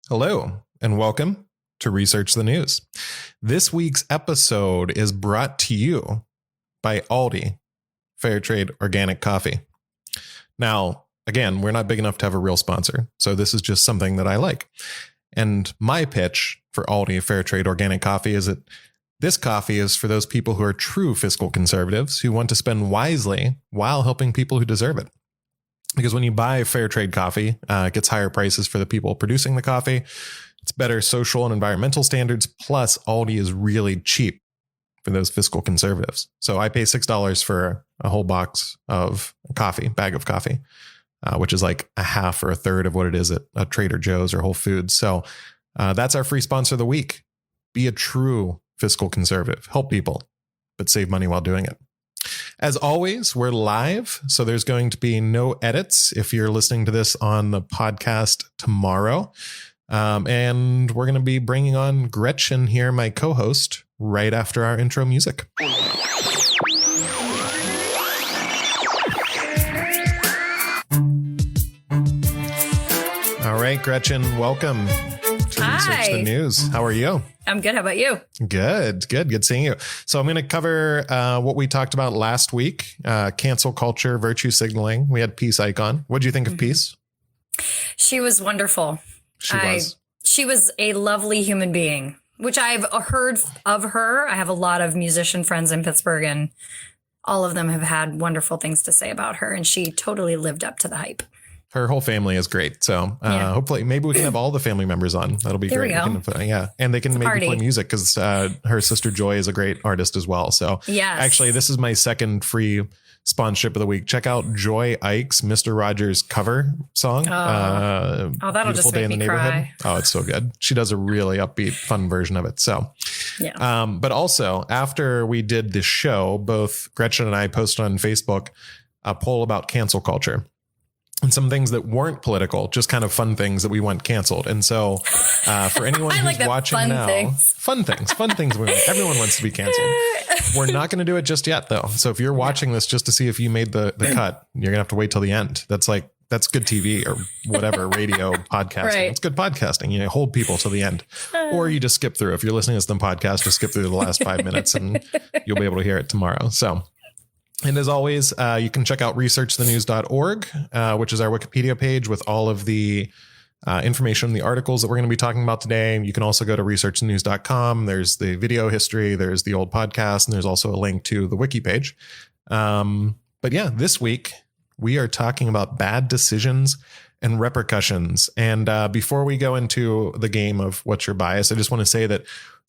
Hello, and welcome to Research the News. This week's episode is brought to you by Aldi, Fair Trade Organic Coffee. Now, again, we're not big enough to have a real sponsor, so this is just something that I like. And my pitch for Aldi Fair Trade Organic Coffee is that this coffee is for those people who are true fiscal conservatives who want to spend wisely while helping people who deserve it. Because when you buy fair trade coffee, it gets higher prices for the people producing the coffee. It's better social and environmental standards. Plus, Aldi is really cheap for those fiscal conservatives. So I pay $6 for a whole box of coffee, bag of coffee, which is like a half or a third of what it is at a Trader Joe's or Whole Foods. So that's our free sponsor of the week. Be a true fiscal conservative. Help people, but save money while doing it. As always, we're live, so there's going to be no edits if you're listening to this on the podcast tomorrow. And we're going to be bringing on Gretchen here, my co-host, right after our intro music. All right, Gretchen, welcome to Research the News. How are you? I'm good. How about you? Good seeing you. So I'm going to cover what we talked about last week, cancel culture, virtue signaling. We had Peace Icon. What did you think of Peace? She was wonderful. She was a lovely human being, which I've heard of her. I have a lot of musician friends in Pittsburgh, and all of them have had wonderful things to say about her, and she totally lived up to the hype. Her whole family is great. So hopefully maybe we can have all the family members on. That'll be great. And they can maybe play music because her sister Joy is a great artist as well. So actually, this is my second free sponsorship of the week. Check out Joy Ike's Mr. Rogers cover song. That'll just make me cry. Oh, it's so good. She does a really upbeat, fun version of it. So, but also after we did this show, both Gretchen and I posted on Facebook a poll about cancel culture. And some things that weren't political, just kind of fun things that we want canceled. And so for anyone who's watching now, fun things, everyone wants to be canceled. We're not going to do it just yet, though. So if you're watching this just to see if you made the cut, you're going to have to wait till the end. That's good TV or whatever, radio, podcasting. Right. It's good podcasting. You hold people till the end. Or you just skip through. If you're listening to the podcast, just skip through the last 5 minutes and you'll be able to hear it tomorrow. So. And as always, you can check out researchthenews.org, which is our Wikipedia page with all of the information, the articles that we're going to be talking about today. You can also go to researchthenews.com. There's the video history, there's the old podcast, and there's also a link to the wiki page. But yeah, this week we are talking about bad decisions and repercussions. And before we go into the game of what's your bias, I just want to say that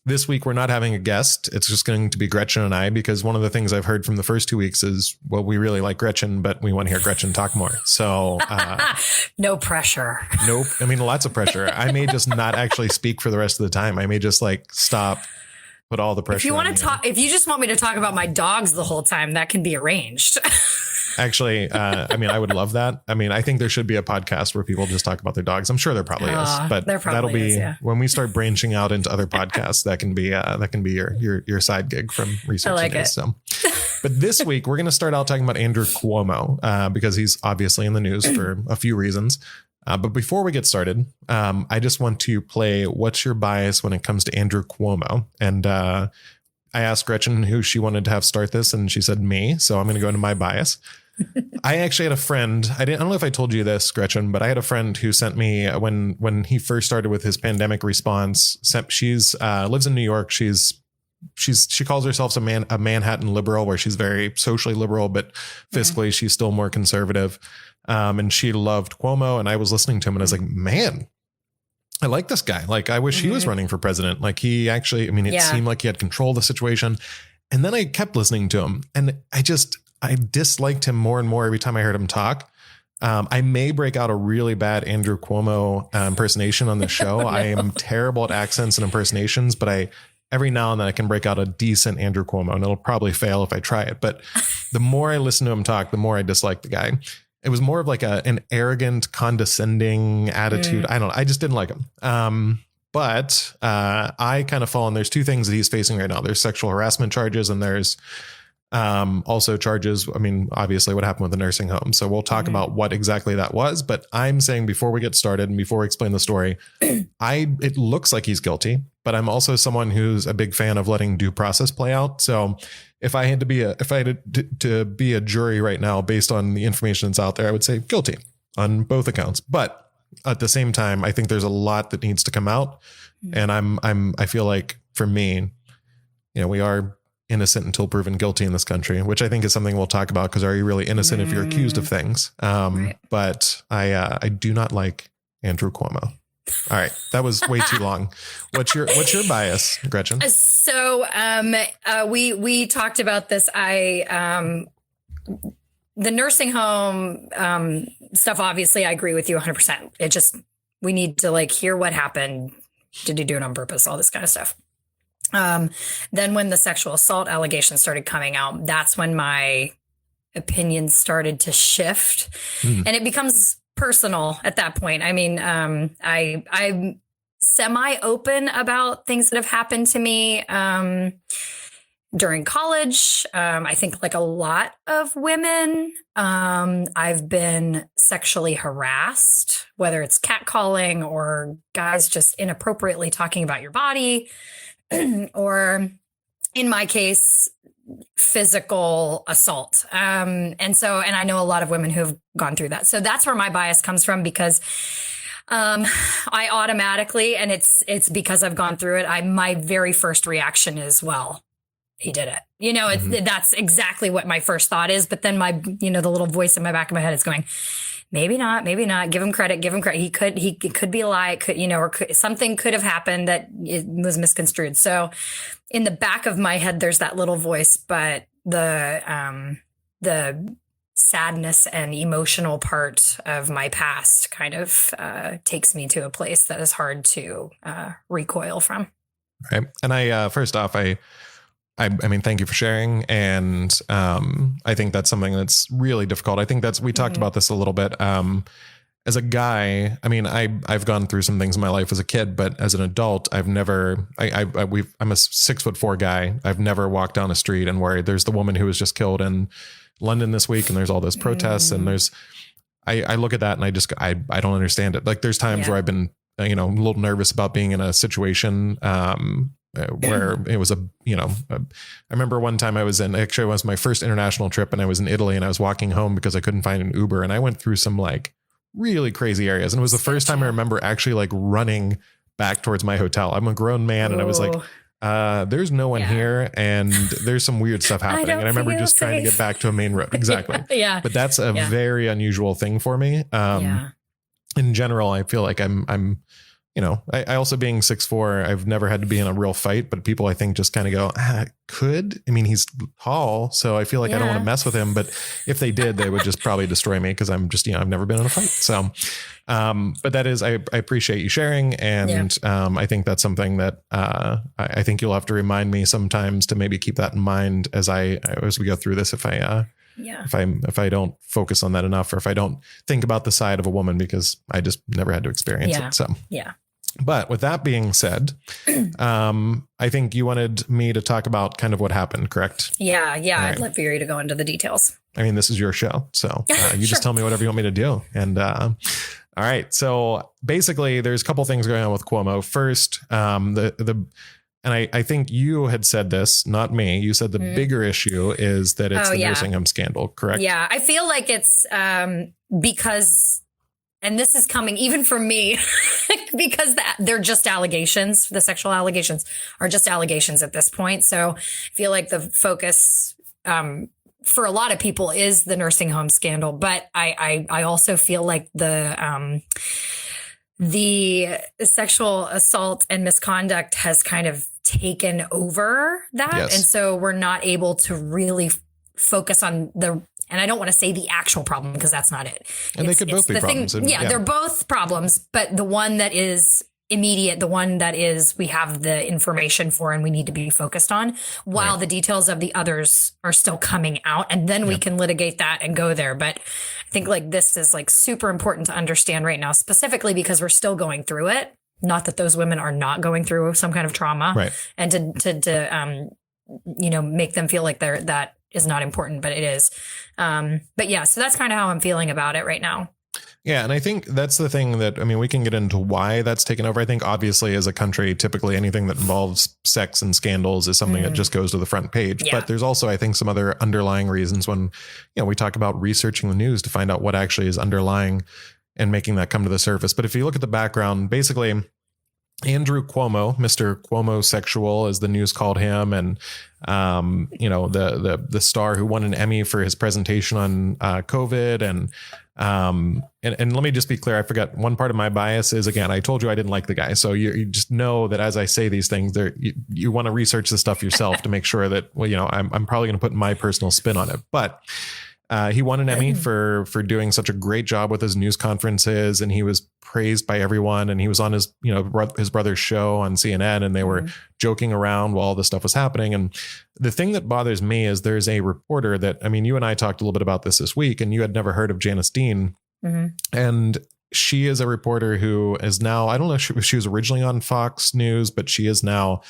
this week, we're not having a guest. It's just going to be Gretchen and I, because one of the things I've heard from the first 2 weeks is, well, we really like Gretchen, but we want to hear Gretchen talk more. So no pressure. Nope. I mean, lots of pressure. I may just not actually speak for the rest of the time. I may just stop, put all the pressure. If you want to talk, if you just want me to talk about my dogs the whole time, that can be arranged. Actually, I would love that. I mean, I think there should be a podcast where people just talk about their dogs. I'm sure there probably is, but that'll be when we start branching out into other podcasts. That can be your side gig from Research. I like it. So, but this week we're going to start out talking about Andrew Cuomo because he's obviously in the news for a few reasons. But before we get started, I just want to play "What's Your Bias" when it comes to Andrew Cuomo, and I asked Gretchen who she wanted to have start this, and she said me. So I'm going to go into my bias. I actually had a friend. I don't know if I told you this, Gretchen, but I had a friend who sent me when he first started with his pandemic response. She's lives in New York. She calls herself a Manhattan liberal, where she's very socially liberal, but fiscally she's still more conservative. And she loved Cuomo, and I was listening to him, and I was like, man, I like this guy. I wish he was running for president. He actually, it seemed like he had control of the situation. And then I kept listening to him, and I disliked him more and more every time I heard him talk. I may break out a really bad Andrew Cuomo impersonation on the show. I am terrible at accents and impersonations, but every now and then I can break out a decent Andrew Cuomo, and it'll probably fail if I try it. But the more I listen to him talk, the more I dislike the guy. It was more of an arrogant, condescending attitude. I just didn't like him. But I kind of fall in. There's two things that he's facing right now. There's sexual harassment charges, and there's Also charges, I mean, obviously what happened with the nursing home. So we'll talk about what exactly that was. But I'm saying before we get started and before we explain the story, it looks like he's guilty, but I'm also someone who's a big fan of letting due process play out. So if I had to be a jury right now, based on the information that's out there, I would say guilty on both accounts. But at the same time, I think there's a lot that needs to come out. And I feel like for me, we are innocent until proven guilty in this country, which I think is something we'll talk about, because are you really innocent if you're accused of things? Right. But I do not like Andrew Cuomo. All right. That was way too long. What's your bias, Gretchen? So we talked about this. The nursing home stuff, obviously, I agree with you 100%. It just, we need to hear what happened. Did he do it on purpose? All this kind of stuff. Then when the sexual assault allegations started coming out, that's when my opinions started to shift, and it becomes personal at that point. I mean, I'm semi-open about things that have happened to me during college. I think like a lot of women, I've been sexually harassed, whether it's catcalling or guys just inappropriately talking about your body, or in my case, physical assault. And I know a lot of women who have gone through that. So that's where my bias comes from, because I automatically, and it's because I've gone through it, my very first reaction is, well, he did it. That's exactly what my first thought is. But then the little voice in my back of my head is going, maybe not. Give him credit. He could be a lie, something could have happened that it was misconstrued. So in the back of my head, there's that little voice, but the sadness and emotional part of my past kind of takes me to a place that is hard to recoil from. Right. And I mean, thank you for sharing. And I think that's something that's really difficult. I think we talked about this a little bit. As a guy, I mean, I've gone through some things in my life as a kid, but as an adult, I'm a 6'4" guy. I've never walked down a street and worried. There's the woman who was just killed in London this week, and there's all those protests, and I look at that and I don't understand it. Like, there's times where I've been, a little nervous about being in a situation, where it was I remember one time it was my first international trip, and I was in Italy, and I was walking home because I couldn't find an Uber, and I went through some really crazy areas. And it was the first time I remember actually running back towards my hotel. I'm a grown man. And I was like, there's no one here, and there's some weird stuff happening. And I remember just trying to get back to a main road. Exactly. Yeah. But that's a very unusual thing for me. In general, I feel like I'm I also, being 6'4", I've never had to be in a real fight, but people I think just kind of go, he's tall, so I feel like I don't want to mess with him. But if they did, they would just probably destroy me, because I'm just, I've never been in a fight. So, but that is, I appreciate you sharing. And I think that's something that I think you'll have to remind me sometimes to maybe keep that in mind as we go through this, if I don't focus on that enough, or if I don't think about the side of a woman, because I just never had to experience it. So, But with that being said, I think you wanted me to talk about kind of what happened, correct? Yeah. Right. I'd love for you to go into the details. I mean, this is your show, so you just tell me whatever you want me to do. And all right. So basically, there's a couple things going on with Cuomo. First, and I think you had said this, not me. You said the bigger issue is that it's the nursing home scandal, correct? Yeah, I feel like it's because, and this is coming even from me, because they're just allegations. The sexual allegations are just allegations at this point. So I feel like the focus for a lot of people is the nursing home scandal. But I also feel like the sexual assault and misconduct has kind of taken over that. Yes. And so we're not able to really focus on and I don't want to say the actual problem, because that's not it. And they could both be problems. They're both problems, but the one that is immediate, the one that is we have the information for and we need to be focused on, while the details of the others are still coming out, and then we can litigate that and go there. But I think this is super important to understand right now, specifically because we're still going through it. Not that those women are not going through some kind of trauma, and to make them feel like that is not important, but it is. But yeah, so that's kind of how I'm feeling about it right now. Yeah. And I think that's the thing that, I mean, we can get into why that's taken over. I think obviously as a country, typically anything that involves sex and scandals is something that just goes to the front page. Yeah. But there's also, I think, some other underlying reasons when, we talk about researching the news to find out what actually is underlying and making that come to the surface. But if you look at the background, basically Andrew Cuomo, Mr. Cuomo sexual, as the news called him, and the star who won an Emmy for his presentation on COVID, and let me just be clear, I forgot one part of my bias is, again, I told you I didn't like the guy, so you just know that as I say these things, there you want to research the stuff yourself to make sure that I'm probably going to put my personal spin on it, but. He won an Emmy for doing such a great job with his news conferences, and he was praised by everyone. And he was on his brother's show on CNN, and they were joking around while all this stuff was happening. And the thing that bothers me is there's a reporter that, I mean, you and I talked a little bit about this week, and you had never heard of Janice Dean. And she is a reporter who is now, I don't know if she was originally on Fox News, but she is now,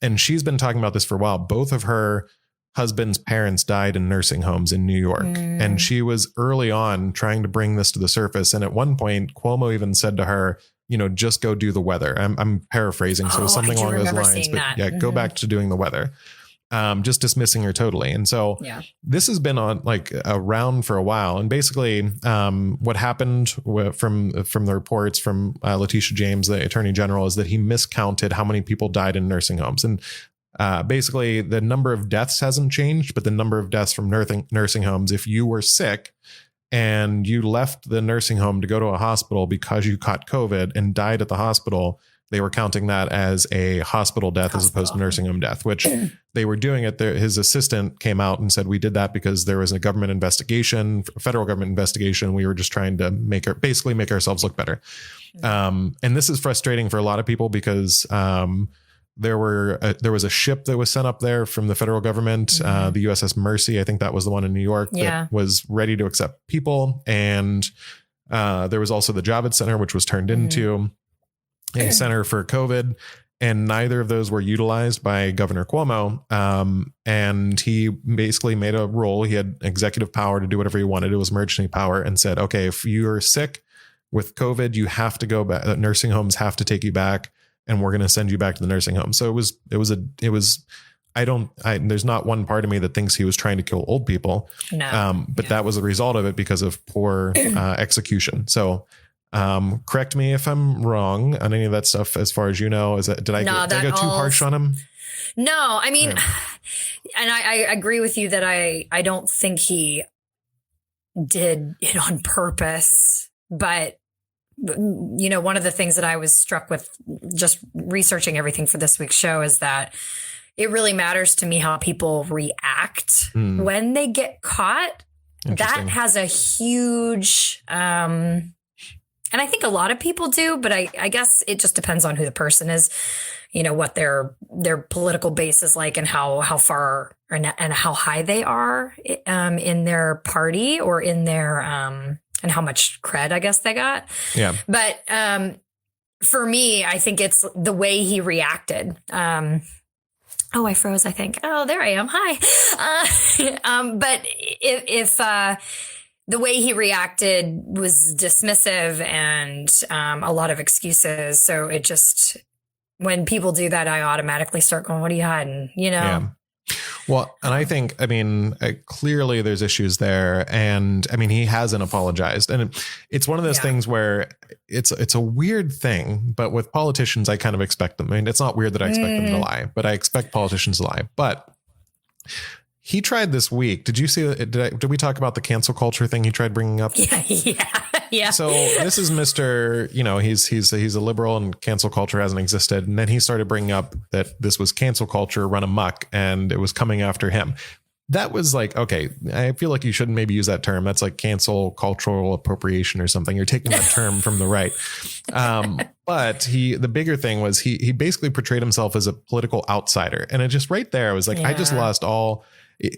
and she's been talking about this for a while. Both of her husband's parents died in nursing homes in New York. And she was early on trying to bring this to the surface. And at one point, Cuomo even said to her, just go do the weather. I'm paraphrasing. So something along those lines, but go back to doing the weather. Just dismissing her totally. And so this has been on like around for a while. And basically what happened from the reports from Letitia James, the attorney general, is that he miscounted how many people died in nursing homes. And basically, the number of deaths hasn't changed, but the number of deaths from nursing homes, if you were sick and you left the nursing home to go to a hospital because you caught COVID and died at the hospital, they were counting that as a hospital death as opposed to nursing home death, which they were doing it. His assistant came out and said, we did that because there was a government investigation, a federal government investigation. We were just trying to make ourselves look better. And this is frustrating for a lot of people because there was a ship that was sent up there from the federal government, the USS Mercy. I think that was the one in New York that was ready to accept people. And there was also the Javits Center, which was turned into a center for COVID. And neither of those were utilized by Governor Cuomo. And he basically made a rule. He had executive power to do whatever he wanted. It was emergency power, and said, okay, if you're sick with COVID, you have to go back. Nursing homes have to take you back, and we're going to send you back to the nursing home. So there's not one part of me that thinks he was trying to kill old people. No. But that was the result of it because of poor execution. So correct me if I'm wrong on any of that stuff. As far as you know, did I go too harsh on him? No, I mean, and I agree with you that I don't think he did it on purpose, but one of the things that I was struck with just researching everything for this week's show is that it really matters to me how people react when they get caught. That has a huge, and I think a lot of people do, but I guess it just depends on who the person is, what their political base is like, and how far and how high they are in their party or in their, and how much cred, I guess, they got. Yeah. But for me, I think it's the way he reacted. I froze, I think. Oh, there I am. Hi. But if the way he reacted was dismissive and a lot of excuses. So it just, when people do that, I automatically start going, what are you hiding? Yeah. Well, and I think, clearly there's issues there, and he hasn't apologized, and it's one of those things where it's a weird thing, but with politicians, I kind of expect them. It's not weird that I expect them to lie, but I expect politicians to lie. But he tried this week. Did you see? Did we talk about the cancel culture thing he tried bringing up? Yeah. So this is Mr. He's a liberal, and cancel culture hasn't existed. And then he started bringing up that this was cancel culture run amok, and it was coming after him. That was like, okay, I feel like you shouldn't maybe use that term. That's like cancel cultural appropriation or something. You're taking that term from the right. But the bigger thing was he basically portrayed himself as a political outsider. And it just right there, I was like, I just lost all.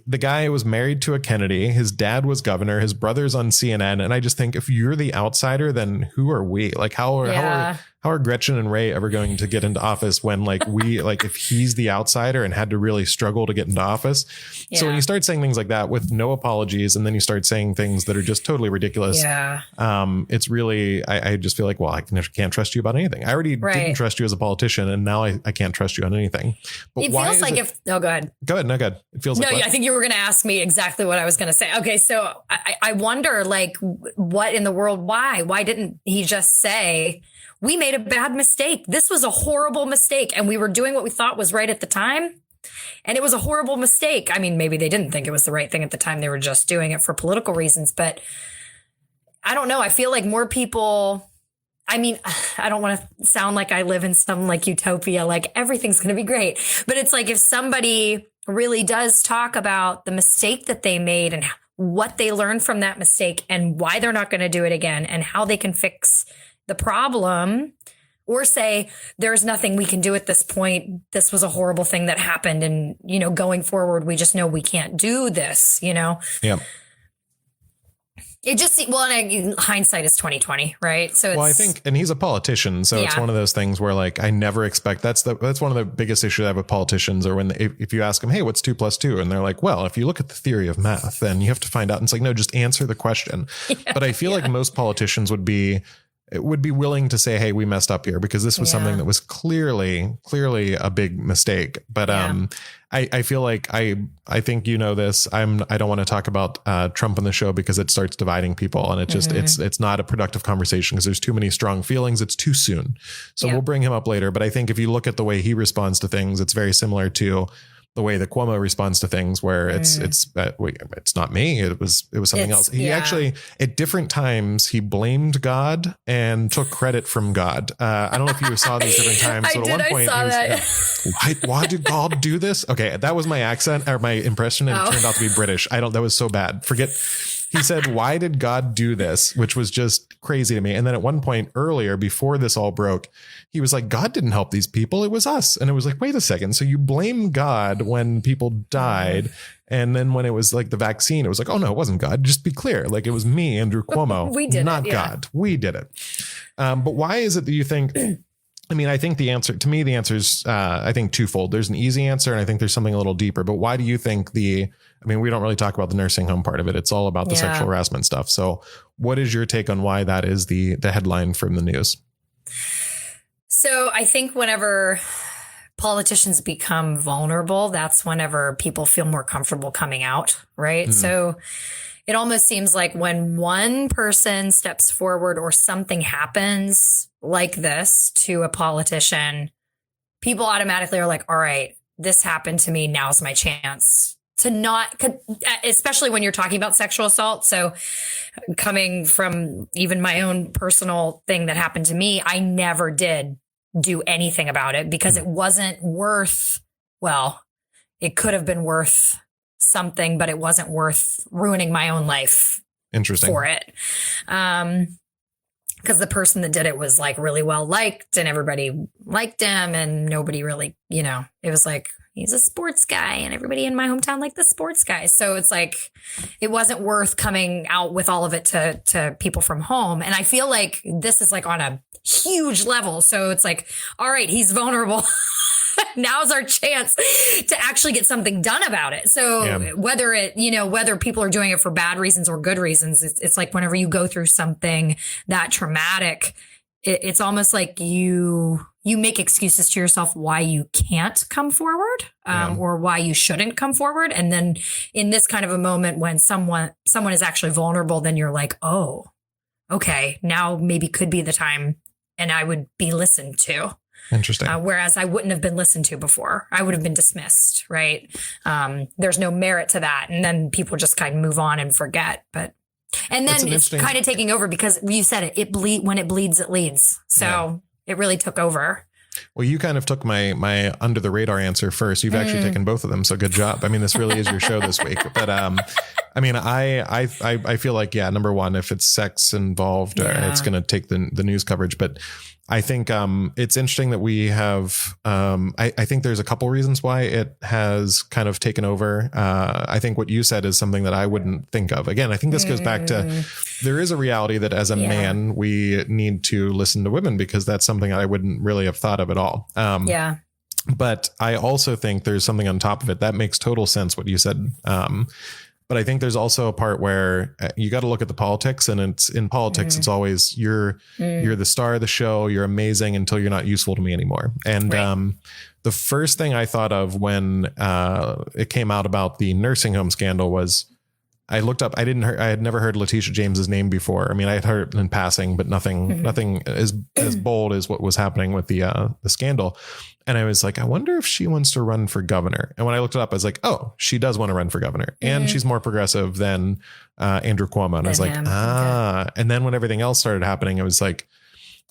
The guy was married to a Kennedy. His dad was governor. His brother's on CNN. And I just think, if you're the outsider, then who are we? Like, how are how are Gretchen and Ray ever going to get into office when like if he's the outsider and had to really struggle to get into office? Yeah. So when you start saying things like that with no apologies, and then you start saying things that are just totally ridiculous, it's really, I just feel like, well, I can't trust you about anything. I already didn't trust you as a politician, and now I can't trust you on anything. But it feels like go ahead. Go ahead. No, go ahead. It feels like I think you were going to ask me exactly what I was going to say. Okay. So I wonder, like, what in the world, why didn't he just say, we made a bad mistake. This was a horrible mistake. And we were doing what we thought was right at the time. And it was a horrible mistake. I mean, maybe they didn't think it was the right thing at the time. They were just doing it for political reasons. But I don't know. I feel like more people, I mean, I don't want to sound like I live in some like utopia, like everything's going to be great. But it's like if somebody really does talk about the mistake that they made and what they learned from that mistake and why they're not going to do it again and how they can fix the problem, or say there's nothing we can do at this point. This was a horrible thing that happened. And, going forward, we just know we can't do this, Yeah. It just, hindsight is 2020, right? So I think, and he's a politician, so it's one of those things where like, I never expect, that's one of the biggest issues I have with politicians, or when if you ask them, hey, what's 2 + 2? And they're like, well, if you look at the theory of math, then you have to find out. And it's like, no, just answer the question. Yeah, but I feel like most politicians would be willing to say, hey, we messed up here, because this was something that was clearly a big mistake. But I feel like I think this. I don't want to talk about Trump on the show because it starts dividing people, and it just it's not a productive conversation because there's too many strong feelings. It's too soon. So we'll bring him up later. But I think if you look at the way he responds to things, it's very similar to the way that Cuomo responds to things, where it's not me. It was something else. He actually, at different times, he blamed God and took credit from God. I don't know if you saw these different times. So at one point, why did God do this? Okay. That was my accent or my impression. And it turned out to be British. that was so bad. He said, why did God do this? Which was just crazy to me. And then at one point earlier, before this all broke, he was like, God didn't help these people. It was us. And it was like, wait a second. So you blame God when people died. And then when it was like the vaccine, it was like, oh, no, it wasn't God. Just be clear. Like, it was me, Andrew Cuomo, not God. We did it. But why is it that you think... I mean, I think the answer is, I think twofold. There's an easy answer, and I think there's something a little deeper. But why do you think we don't really talk about the nursing home part of it. It's all about the sexual harassment stuff. So what is your take on why that is the headline from the news? So I think whenever politicians become vulnerable, that's whenever people feel more comfortable coming out, right? So it almost seems like when one person steps forward or something happens like this to a politician, people automatically are like, all right, this happened to me. Now's my chance to not, especially when you're talking about sexual assault. So coming from even my own personal thing that happened to me, I never did do anything about it because it wasn't worth, it could have been worth something, but it wasn't worth ruining my own life for it. Because the person that did it was like really well liked and everybody liked him, and nobody really, it was like, he's a sports guy and everybody in my hometown liked the sports guy. So it's like, it wasn't worth coming out with all of it to people from home. And I feel like this is like on a huge level. So it's like, all right, he's vulnerable. Now's our chance to actually get something done about it. So whether people are doing it for bad reasons or good reasons, it's like whenever you go through something that traumatic, it's almost like you make excuses to yourself why you can't come forward, or why you shouldn't come forward. And then in this kind of a moment when someone is actually vulnerable, then you're like, oh, okay, now maybe could be the time and I would be listened to. Interesting. Whereas I wouldn't have been listened to before. I would have been dismissed, right? There's no merit to that. And then people just kind of move on and forget. And then it's kind of taking over because you said it when it bleeds, it leads. So it really took over. Well, you kind of took my under the radar answer first. You've actually taken both of them. So good job. I mean, this really is your show this week. But I mean, I feel like, yeah, number one, if it's sex involved, it's going to take the news coverage. But I think it's interesting that we have, I think there's a couple reasons why it has kind of taken over. I think what you said is something that I wouldn't think of. Again, I think this goes back to, there is a reality that as a man, we need to listen to women, because that's something I wouldn't really have thought of at all. But I also think there's something on top of it that makes total sense what you said. But I think there's also a part where you got to look at the politics, and it's in politics. It's always you're the star of the show. You're amazing until you're not useful to me anymore. And the first thing I thought of when it came out about the nursing home scandal was I looked up. I had never heard Letitia James's name before. I mean, I had heard it in passing, but nothing as bold as what was happening with the scandal. And I was like, I wonder if she wants to run for governor. And when I looked it up, I was like, oh, she does want to run for governor, and she's more progressive than Andrew Cuomo. And I was like, And then when everything else started happening, I was like,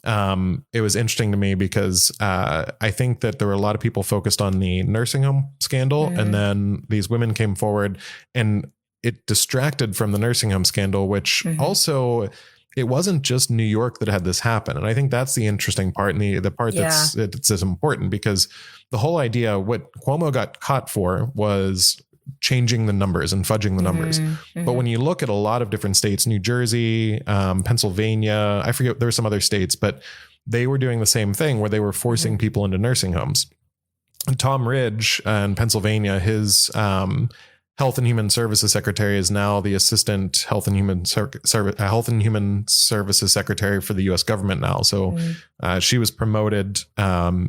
it was interesting to me because I think that there were a lot of people focused on the nursing home scandal, and then these women came forward, and it distracted from the nursing home scandal, which also, it wasn't just New York that had this happen. And I think that's the interesting part, and the part that's important, because the whole idea, what Cuomo got caught for was changing the numbers and fudging the numbers. But when you look at a lot of different states, New Jersey, Pennsylvania, I forget, there were some other states, but they were doing the same thing where they were forcing people into nursing homes. And Tom Ridge in Pennsylvania, his Health and Human Services Secretary is now the Assistant Health and Human Services Secretary for the U.S. government now. So she was promoted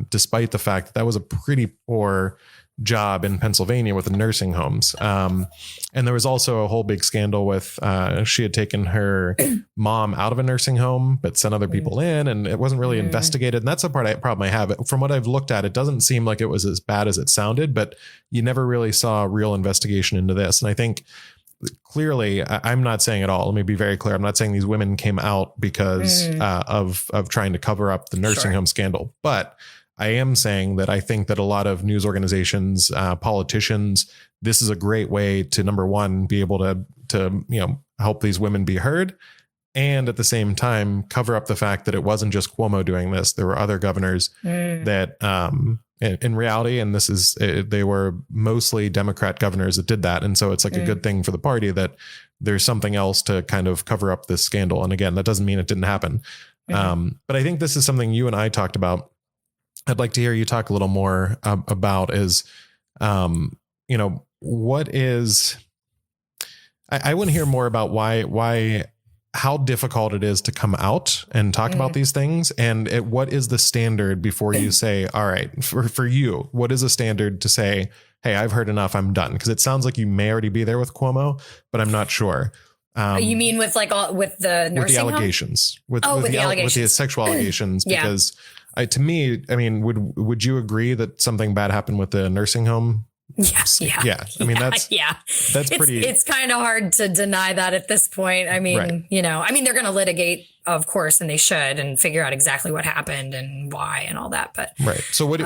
despite the fact that was a pretty poor job in Pennsylvania with the nursing homes. And there was also a whole big scandal with she had taken her mom out of a nursing home, but sent other people in, and it wasn't really investigated. And that's the problem I have. From what I've looked at, it doesn't seem like it was as bad as it sounded, but you never really saw a real investigation into this. And I think clearly, I'm not saying at all, let me be very clear, I'm not saying these women came out because of trying to cover up the nursing home scandal, but I am saying that I think that a lot of news organizations, politicians, this is a great way to, number one, be able to help these women be heard, and at the same time cover up the fact that it wasn't just Cuomo doing this. There were other governors that in reality, and they were mostly Democrat governors that did that. And so it's like a good thing for the party that there's something else to kind of cover up this scandal. And again, that doesn't mean it didn't happen. But I think this is something you and I talked about. I'd like to hear you talk a little more about is, what is, I want to hear more about how difficult it is to come out and talk about these things. And what is the standard before you say, all right, for you, what is a standard to say, hey, I've heard enough, I'm done? Because it sounds like you may already be there with Cuomo, but I'm not sure. You mean with with the nursing with the allegations, home? With the sexual allegations, because to me, I mean, would you agree that something bad happened with the nursing home? Yeah. I mean, that's pretty. It's kind of hard to deny that at this point. I mean, they're going to litigate, of course, and they should, and figure out exactly what happened and why and all that. But right. So what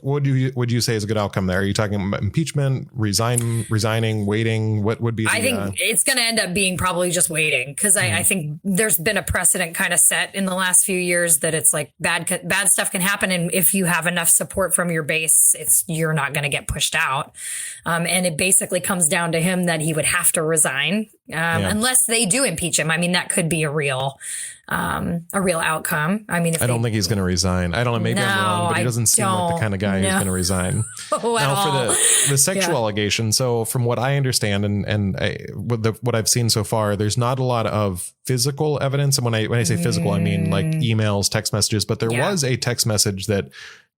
would you say is a good outcome there? Are you talking about impeachment, resigning, waiting? What would be? I think it's going to end up being probably just waiting, because I think there's been a precedent kind of set in the last few years that it's like bad stuff can happen, and if you have enough support from your base, you're not going to get pushed out. And it basically comes down to him that he would have to resign unless they do impeach him. I mean, that could be a real outcome. I mean, I don't think he's going to resign. I don't know. Maybe I'm wrong, but he doesn't seem like the kind of guy who's going to resign. Now, for the sexual allegation. So from what I understand and what I've seen so far, there's not a lot of physical evidence. And when I say physical, I mean like emails, text messages, but there was a text message that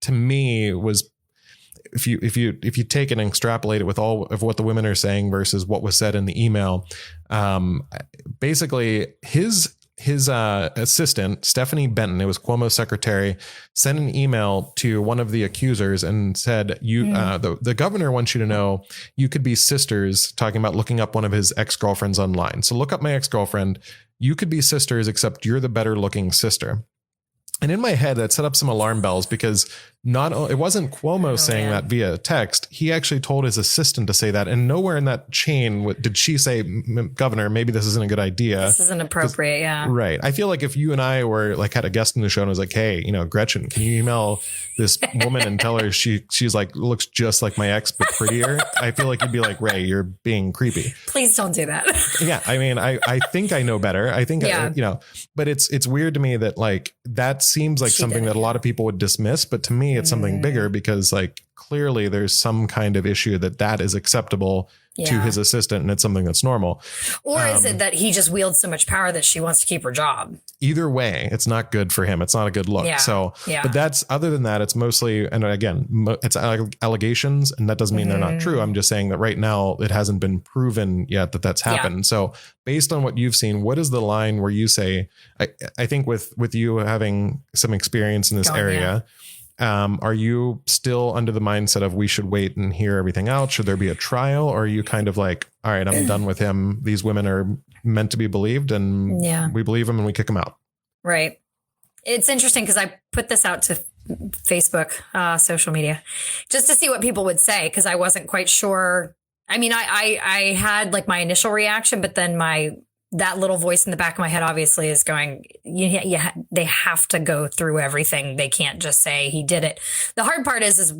to me was, if you take and extrapolate it with all of what the women are saying versus what was said in the email, basically his assistant, Stephanie Benton, it was Cuomo's secretary, sent an email to one of the accusers and said, the governor wants you to know you could be sisters, talking about looking up one of his ex-girlfriends online. So look up my ex-girlfriend. You could be sisters, except you're the better looking sister. And in my head, that set up some alarm bells, because it wasn't Cuomo saying that via text. He actually told his assistant to say that. And nowhere in that chain did she say, Governor, maybe this isn't a good idea. This isn't appropriate. Yeah. Right. I feel like if you and I were like had a guest in the show and was like, hey, Gretchen, can you email this woman and tell her she's like looks just like my ex, but prettier? I feel like you'd be like, Ray, you're being creepy. Please don't do that. Yeah. I mean, I think I know better. I think, but it's weird to me that like that seems like something that a lot of people would dismiss. But to me, it's something bigger because like clearly there's some kind of issue that is acceptable to his assistant and it's something that's normal. Or is it that he just wields so much power that she wants to keep her job? Either way, it's not good for him. It's not a good look. Yeah. So, but that's other than that, it's mostly, and again, it's allegations and that doesn't mean they're not true. I'm just saying that right now it hasn't been proven yet that that's happened. Yeah. So based on what you've seen, what is the line where you say, I think with you having some experience in this area, are you still under the mindset of we should wait and hear everything out? Should there be a trial? Or are you kind of like, all right, I'm done with him. These women are meant to be believed and we believe them and we kick them out. Right. It's interesting because I put this out to Facebook, social media, just to see what people would say because I wasn't quite sure. I mean, I had like my initial reaction, but then that little voice in the back of my head obviously is going, they have to go through everything. They can't just say he did it. The hard part is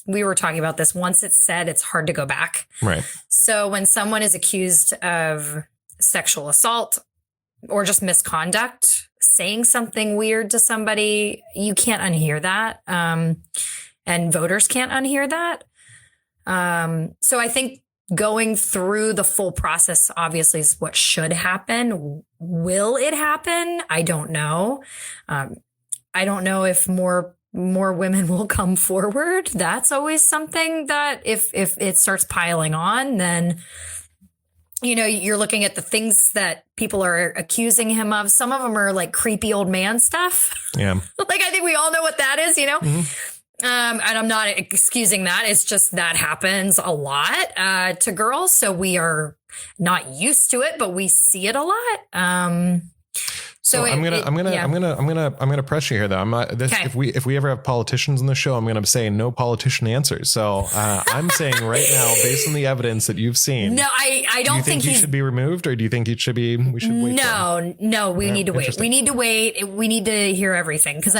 we were talking about this, once it's said, it's hard to go back. Right. So when someone is accused of sexual assault or just misconduct, saying something weird to somebody, you can't unhear that. And voters can't unhear that. So I think going through the full process obviously is what should happen. Will it happen? I don't know. I don't know if more women will come forward. That's always something that if it starts piling on, then, you're looking at the things that people are accusing him of. Some of them are like creepy old man stuff. Yeah. Like, I think we all know what that is, Mm-hmm. And I'm not excusing that. It's just that happens a lot to girls. So we are not used to it, but we see it a lot. So I'm gonna press you here though. I'm not this. Okay. If we ever have politicians in the show, I'm gonna say no politician answers. So I'm saying right now, based on the evidence that you've seen, no, I don't think he should be removed, or do you think we should wait? No, we need to wait. We need to wait. We need to hear everything because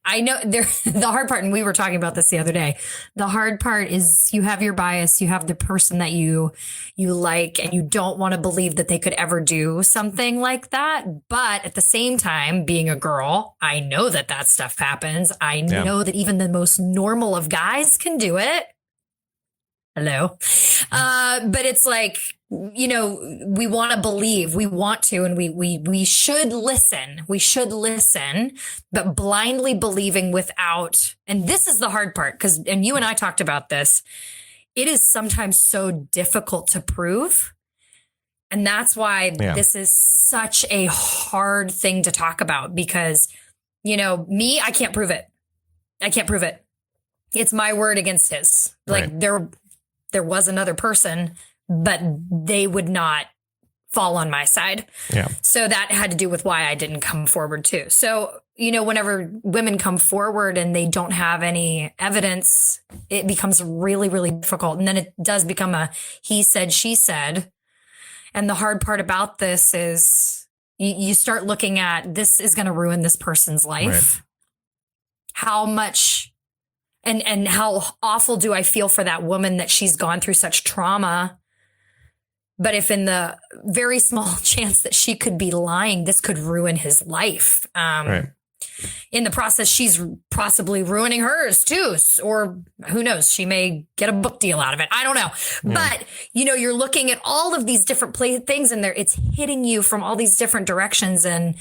I know the hard part, and we were talking about this the other day. The hard part is you have your bias, you have the person that you like, and you don't want to believe that they could ever do something like that. But at the same time, being a girl, I know that stuff happens. I know that even the most normal of guys can do it. Hello. But it's like, we want to believe, we want to, and we should listen. We should listen, but blindly believing without, and this is the hard part and you and I talked about this. It is sometimes so difficult to prove. And that's why this is such a hard thing to talk about because, me, I can't prove it. I can't prove it. It's my word against his. Like there was another person, but they would not fall on my side. Yeah. So that had to do with why I didn't come forward too. So, whenever women come forward and they don't have any evidence, it becomes really, really difficult. And then it does become a he said, she said. And the hard part about this is you start looking at this is going to ruin this person's life. Right. How much and how awful do I feel for that woman that she's gone through such trauma? But if in the very small chance that she could be lying, this could ruin his life. Right. In the process, she's possibly ruining hers too. Or who knows, she may get a book deal out of it. I don't know. Yeah. But, you're looking at all of these different things and it's hitting you from all these different directions. And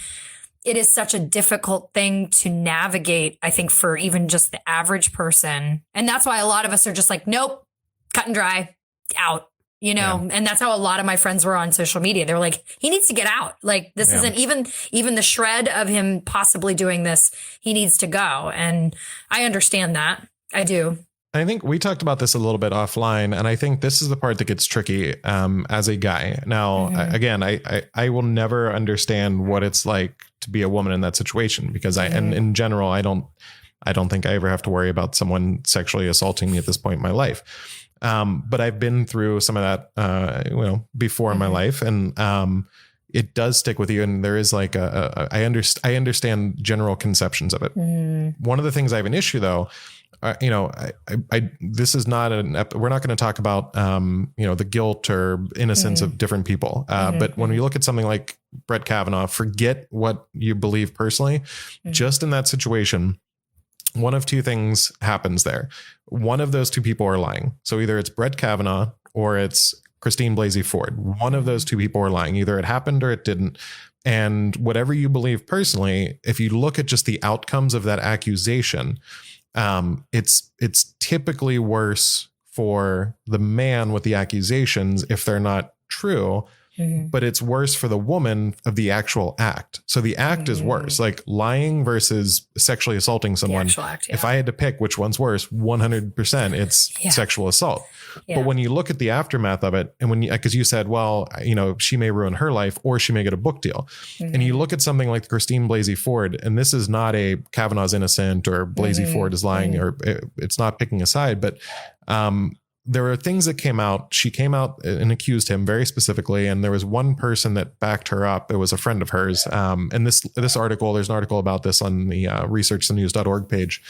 it is such a difficult thing to navigate, I think, for even just the average person. And that's why a lot of us are just like, nope, cut and dry, out. And that's how a lot of my friends were on social media. They were like, he needs to get out. Like, this isn't even the shred of him possibly doing this. He needs to go. And I understand that. I do. I think we talked about this a little bit offline, and I think this is the part that gets tricky as a guy. Now, again, I will never understand what it's like to be a woman in that situation because and in general, I don't think I ever have to worry about someone sexually assaulting me at this point in my life. But I've been through some of that, before in my life, and it does stick with you. And there is like I understand general conceptions of it. One of the things I have an issue though, this is not we're not going to talk about, the guilt or innocence of different people. But when we look at something like Brett Kavanaugh, forget what you believe personally, just in that situation, one of two things happens there. One of those two people are lying. So either it's Brett Kavanaugh or it's Christine Blasey Ford. One of those two people are lying. Either it happened or it didn't. And whatever you believe personally, if you look at just the outcomes of that accusation, it's typically worse for the man with the accusations if they're not true, but it's worse for the woman of the actual act. So the act is worse, like lying versus sexually assaulting someone. Act, If I had to pick which one's worse, 100% it's sexual assault. But when you look at the aftermath of it, and because you said, well, she may ruin her life or she may get a book deal. And you look at something like Christine Blasey Ford, and this is not a Kavanaugh's innocent or Blasey Ford is lying, or it's not picking a side, but, there were things that came out. She came out and accused him very specifically. And there was one person that backed her up. It was a friend of hers. And this article, there's an article about this on the researchthenews.org page,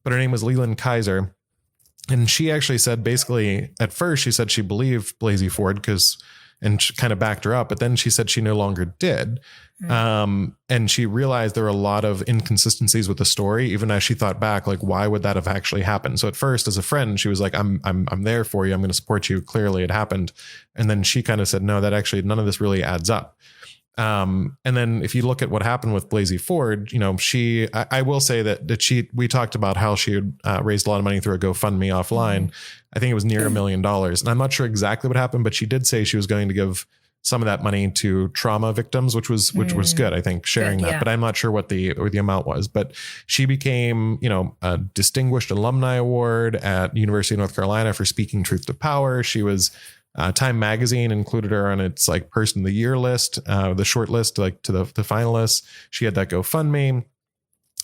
but her name was Leland Kaiser. And she actually said, basically at first she said she believed Blasey Ford and she kind of backed her up, but then she said she no longer did. And she realized there were a lot of inconsistencies with the story, even as she thought back, like, why would that have actually happened? So at first, as a friend, she was like, I'm there for you. I'm going to support you. Clearly it happened. And then she kind of said, no, that actually, none of this really adds up. And then if you look at what happened with Blasey Ford, I will say that we talked about how she had raised a lot of money through a GoFundMe offline. I think it was near $1 million. And I'm not sure exactly what happened, but she did say she was going to give some of that money to trauma victims, which was good, I think, sharing that, but I'm not sure what the amount was. But she became, a distinguished alumni award at University of North Carolina for speaking truth to power. She was Time Magazine included her on its like person of the year list, the short list, like to the finalists. She had that GoFundMe.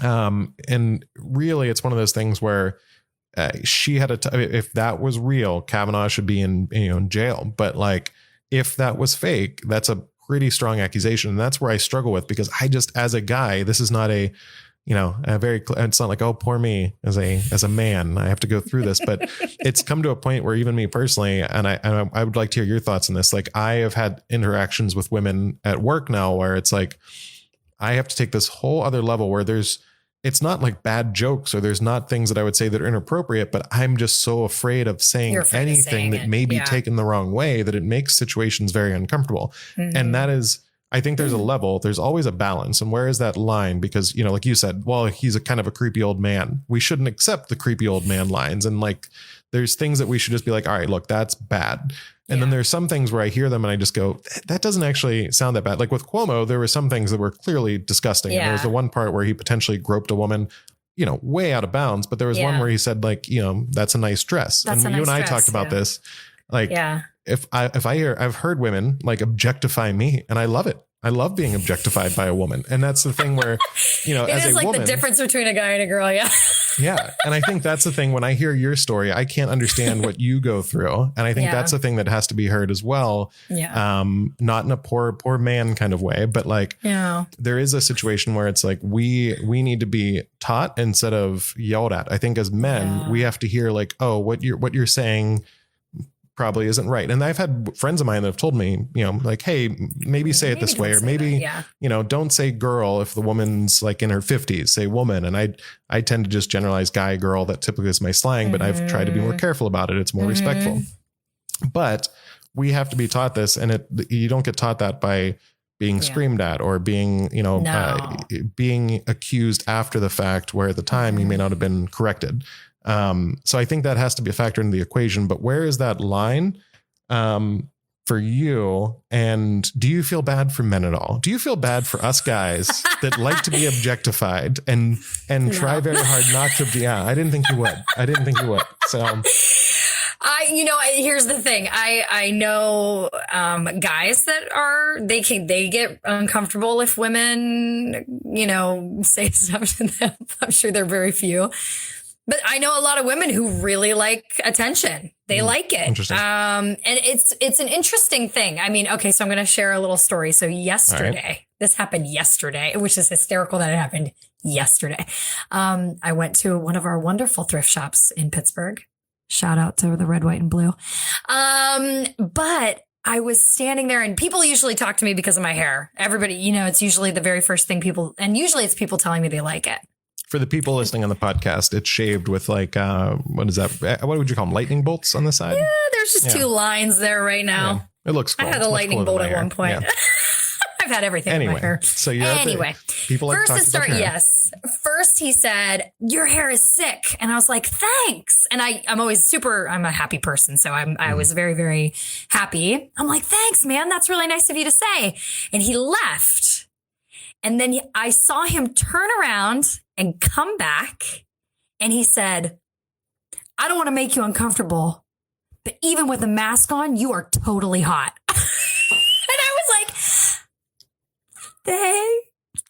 And really it's one of those things where she had if that was real, Kavanaugh should be in jail. But like, if that was fake, that's a pretty strong accusation. And that's where I struggle with, because I just, as a guy, this is not it's not like, oh, poor me as a man, I have to go through this, but it's come to a point where even me personally, and I would like to hear your thoughts on this. Like, I have had interactions with women at work now where it's like, I have to take this whole other level where it's not like bad jokes or there's not things that I would say that are inappropriate, but I'm just so afraid of saying anything that may be taken the wrong way that it makes situations very uncomfortable. And that is, I think there's a level, there's always a balance. And where is that line? Because, like you said, well, he's a kind of a creepy old man. We shouldn't accept the creepy old man lines. And like, there's things that we should just be like, all right, look, that's bad. And then there's some things where I hear them and I just go, that doesn't actually sound that bad. Like with Cuomo, there were some things that were clearly disgusting. And there was the one part where he potentially groped a woman, way out of bounds. But there was one where he said like, that's a nice dress. And you and I talked about this. Like, I've heard women like objectify me, and I love it. I love being objectified by a woman. And that's the thing where, it as is a like woman, the difference between a guy and a girl. Yeah. Yeah. And I think that's the thing. When I hear your story, I can't understand what you go through. And I think that's the thing that has to be heard as well. Yeah. Not in a poor man kind of way, but like, there is a situation where it's like, we need to be taught instead of yelled at. I think as men, we have to hear like, oh, what you're saying probably isn't right. And I've had friends of mine that have told me, like, hey, maybe say it this way, or maybe, don't say girl if the woman's like in her 50s, say woman. And I tend to just generalize guy, girl. That typically is my slang, but I've tried to be more careful about it. It's more respectful. But we have to be taught this, and you don't get taught that by being screamed at or being, being accused after the fact, where at the time you may not have been corrected. So I think that has to be a factor in the equation, but where is that line, for you? And do you feel bad for men at all? Do you feel bad for us guys that like to be objectified and try very hard not to be? Yeah, I didn't think you would. So Here's the thing. I know guys that they get uncomfortable if women, say stuff to them. I'm sure they're very few. But I know a lot of women who really like attention. They like it. Interesting. And it's an interesting thing. I mean, okay, so I'm going to share a little story. So yesterday, this happened yesterday, which is hysterical that it happened yesterday. I went to one of our wonderful thrift shops in Pittsburgh. Shout out to the red, white, and blue. But I was standing there and people usually talk to me because of my hair. Everybody, it's usually the very first thing usually it's people telling me they like it. For the people listening on the podcast, it's shaved with what is that? What would you call them? Lightning bolts on the side? Yeah, there's just 2 lines there right now. Yeah. It looks cool. I had a lightning bolt at one point. Yeah. I've had everything in my hair. So people like first to start, yes. First he said, your hair is sick. And I was like, thanks. And I'm always I'm a happy person. So I was very, very happy. I'm like, thanks, man. That's really nice of you to say. And he left. And then I saw him turn around and come back. And he said, I don't want to make you uncomfortable, but even with a mask on, you are totally hot. And I was like,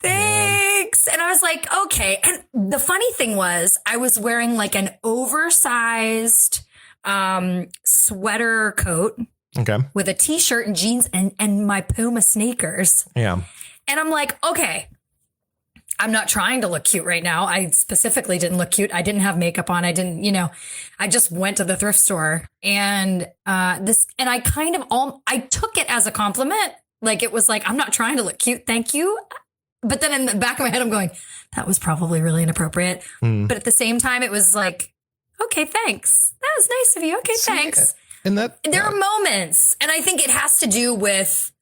thanks. And I was like, okay. And the funny thing was I was wearing like an oversized sweater coat with a t-shirt and jeans and my Puma sneakers. Yeah. And I'm like, okay, I'm not trying to look cute right now. I specifically didn't look cute. I didn't have makeup on. I didn't, I just went to the thrift store and I took it as a compliment. Like it was like, I'm not trying to look cute. Thank you. But then in the back of my head, I'm going, that was probably really inappropriate. But at the same time, it was like, okay, thanks. That was nice of you. Okay, thanks. And there are moments. And I think it has to do with,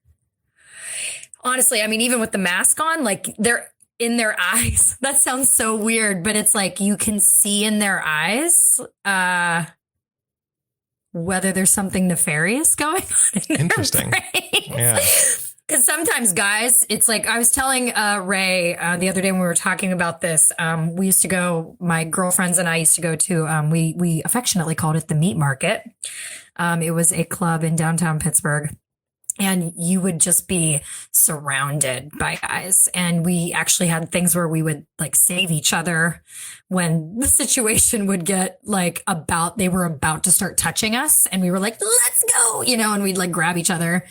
honestly, I mean, even with the mask on, like they're in their eyes. That sounds so weird, but it's like you can see in their eyes whether there's something nefarious going on. Interesting. Yeah. Because sometimes guys, it's like I was telling Ray the other day when we were talking about this. We used to go, my girlfriends and I used to go to, we affectionately called it the meat market. It was a club in downtown Pittsburgh. And you would just be surrounded by guys. And we actually had things where we would like save each other when the situation would get like they were about to start touching us. And we were like, let's go, and we'd like grab each other.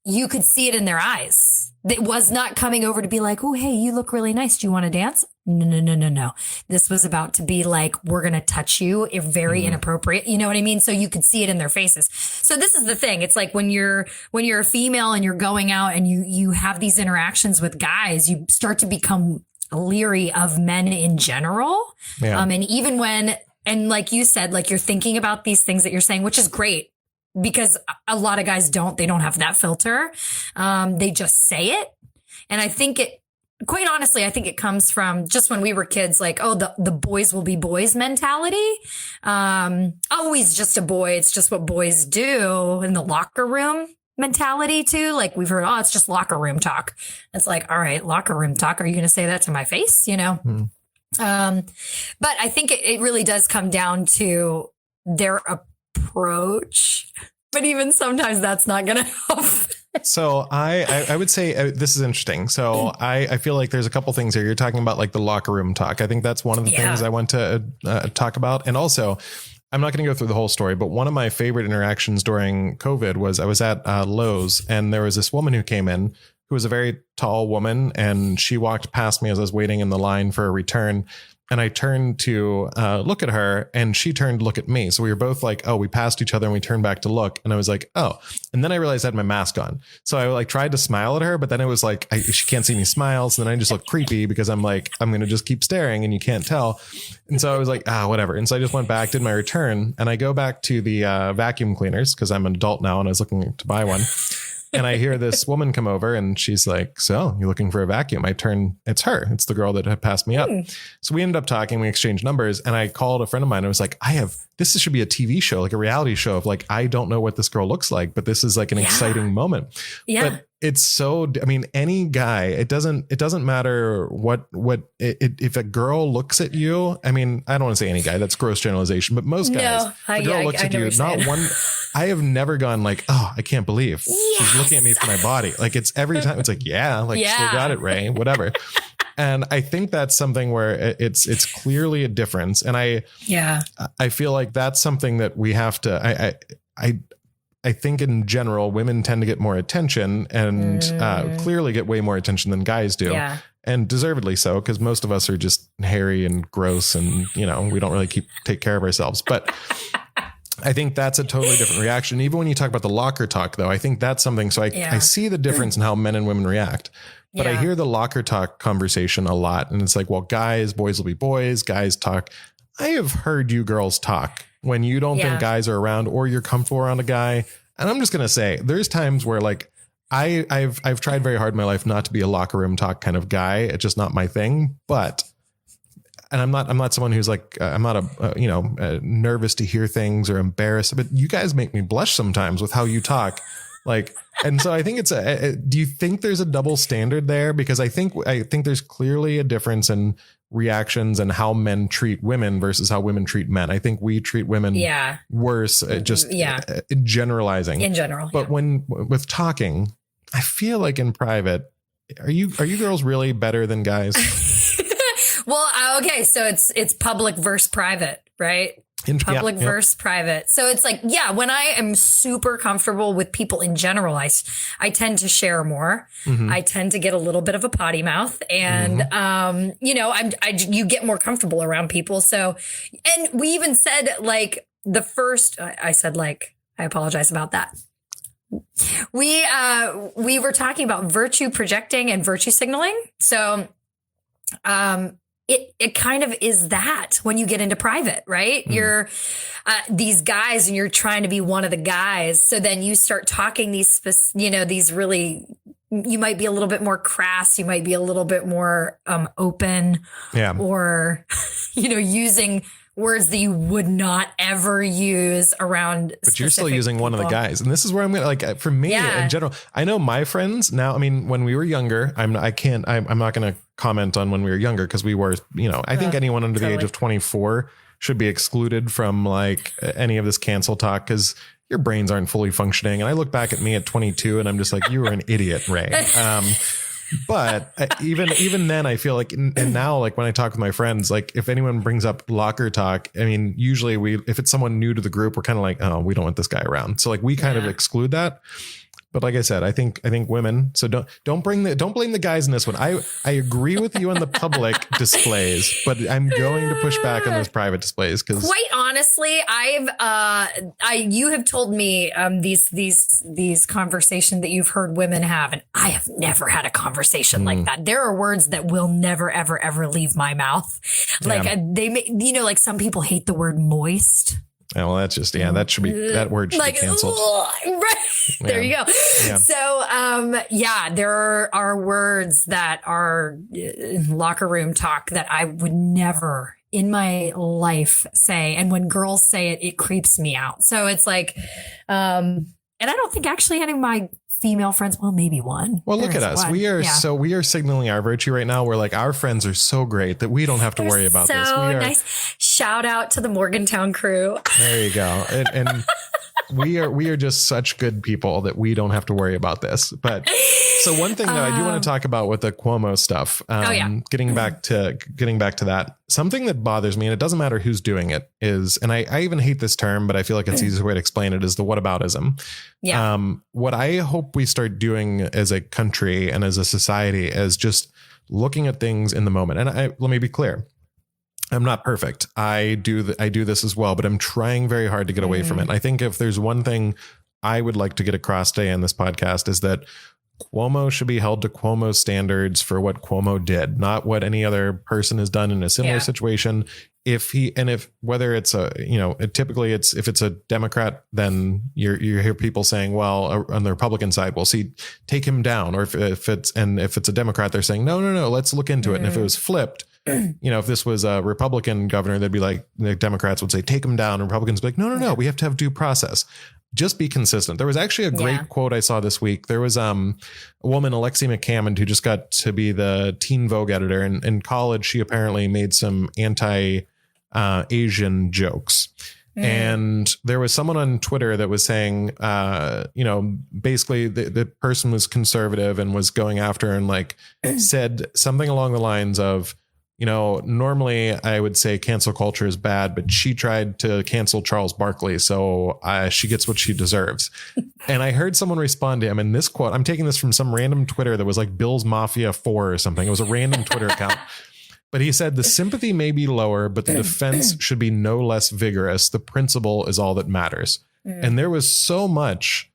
You could see it in their eyes. It was not coming over to be like, oh, hey, you look really nice. Do you want to dance? No. This was about to be like, we're going to touch you. Very inappropriate. You know what I mean? So you could see it in their faces. So this is the thing. It's like when you're a female and you're going out and you have these interactions with guys, you start to become leery of men in general. Yeah. And even and like you said, like you're thinking about these things that you're saying, which is great. Because a lot of guys they don't have that filter. They just say it. And I think quite honestly, I think it comes from just when we were kids, like, oh, the boys will be boys mentality. Oh, he's just a boy. It's just what boys do in the locker room mentality too. Like we've heard, oh, it's just locker room talk. It's like, all right, locker room talk. Are you going to say that to my face? But I think it really does come down to their approach, but even sometimes that's not going to help. So I would say this is interesting. So I feel like there's a couple things here. You're talking about like the locker room talk. I think that's one of the things I want to talk about. And also, I'm not going to go through the whole story, but one of my favorite interactions during COVID was I was at Lowe's and there was this woman who came in who was a very tall woman and she walked past me as I was waiting in the line for a return. And I turned to look at her and she turned to look at me. So we were both like, oh, we passed each other and we turned back to look. And I was like, oh, and then I realized I had my mask on. So I like tried to smile at her, but then it was like, she can't see me smile. So then I just look creepy because I'm like, I'm going to just keep staring and you can't tell. And so I was like, whatever. And so I just went back, did my return and I go back to the vacuum cleaners because I'm an adult now and I was looking to buy one. And I hear this woman come over and she's like, so you're looking for a vacuum? I turn, it's her. It's the girl that had passed me up. So we ended up talking, we exchanged numbers and I called a friend of mine. I was like, this should be a TV show, like a reality show of like, I don't know what this girl looks like, but this is like an exciting moment. Yeah. But it's so, I mean, any guy, it doesn't matter if a girl looks at you, I mean, I don't want to say any guy, that's gross generalization, but most guys, a girl looks at you, not one, I have never gone like, oh, I can't believe she's looking at me for my body. Like it's every time it's like, still got it, Ray, whatever. And I think that's something where it's clearly a difference. And I feel like that's something that we have to, I think in general, women tend to get more attention and clearly get way more attention than guys do. Yeah. And deservedly so, because most of us are just hairy and gross and, we don't really take care of ourselves. But I think that's a totally different reaction. Even when you talk about the locker talk, though, I think that's something. So I see the difference in how men and women react. But I hear the locker talk conversation a lot. And it's like, well, boys will be boys, guys talk. I have heard you girls talk when you don't think guys are around or you're comfortable around a guy. And I'm just going to say there's times where like I've tried very hard in my life not to be a locker room talk kind of guy. It's just not my thing. But and I'm not someone who's like I'm not nervous to hear things or embarrassed. But you guys make me blush sometimes with how you talk. Like, and so I think do you think there's a double standard there? Because I think there's clearly a difference in reactions and how men treat women versus how women treat men. I think we treat women worse, generalizing in general. But with talking, I feel like in private, are you girls really better than guys? Well, okay. So it's public versus private, right? Public versus private. So it's like, when I am super comfortable with people in general, I tend to share more. Mm-hmm. I tend to get a little bit of a potty mouth and, you get more comfortable around people. So, and we even said like I said, like, I apologize about that. We were talking about virtue projecting and virtue signaling. So, It kind of is that when you get into private, right? Mm. You're these guys and you're trying to be one of the guys. So then you start talking these really, you might be a little bit more crass. You might be a little bit more open or, using words that you would not ever use around. But you're still using one of the guys. And this is where I'm going to for me in general, I know my friends now, I mean, when we were younger, I'm not going to comment on when we were younger because we were, I think anyone under the age of 24 should be excluded from like any of this cancel talk because your brains aren't fully functioning. And I look back at me at 22 and I'm just like, you were an idiot, Ray. But even then I feel like, and now like when I talk with my friends, like if anyone brings up locker talk, I mean, usually if it's someone new to the group, we're kind of like, oh, we don't want this guy around. So like we kind of exclude that. But like I said, I think women. So don't blame the guys in this one. I agree with you on the public displays, but I'm going to push back on those private displays because quite honestly, you have told me these conversations that you've heard women have, and I have never had a conversation like that. There are words that will never ever ever leave my mouth. Like like some people hate the word moist. Yeah, well, that's just that should be that word should be canceled. Right. There you go. Yeah. So, there are words that are locker room talk that I would never in my life say. And when girls say it, it creeps me out. So it's like, and I don't think actually any of my female friends, well, maybe one. Well, look at us. One. We are signaling our virtue right now. We're like, our friends are so great that we don't have to worry about this. We are nice. Shout out to the Morgantown crew. There you go. And we are just such good people that we don't have to worry about this. But so one thing that I do want to talk about with the Cuomo stuff, getting back to that, something that bothers me, and it doesn't matter who's doing it, is, and I even hate this term, but I feel like it's the easiest way to explain it, is the whataboutism. Yeah. What I hope we start doing as a country and as a society is just looking at things in the moment. And let me be clear. I'm not perfect. I do this as well, but I'm trying very hard to get away from it. I think if there's one thing I would like to get across today in this podcast is that Cuomo should be held to Cuomo's standards for what Cuomo did, not what any other person has done in a similar situation. Whether it's typically if it's a Democrat, then you hear people saying, well, on the Republican side, we'll see, take him down. Or if it's a Democrat, they're saying, no, let's look into it. And if it was flipped, if this was a Republican governor, they'd be like, the Democrats would say, take him down. And Republicans would be like, no, we have to have due process. just be consistent. There was actually a great quote I saw this week. There was a woman, Alexi McCammond, who just got to be the Teen Vogue editor. And in college, she apparently made some anti-Asian jokes. And there was someone on Twitter that was saying, basically the person was conservative and was going after and like said something along the lines of, normally I would say cancel culture is bad, but she tried to cancel Charles Barkley. So she gets what she deserves. And I heard someone respond to him in this quote. I'm taking this from some random Twitter that was like Bill's Mafia 4 or something. It was a random Twitter account. But he said the sympathy may be lower, but the defense should be no less vigorous. The principle is all that matters. And there was so much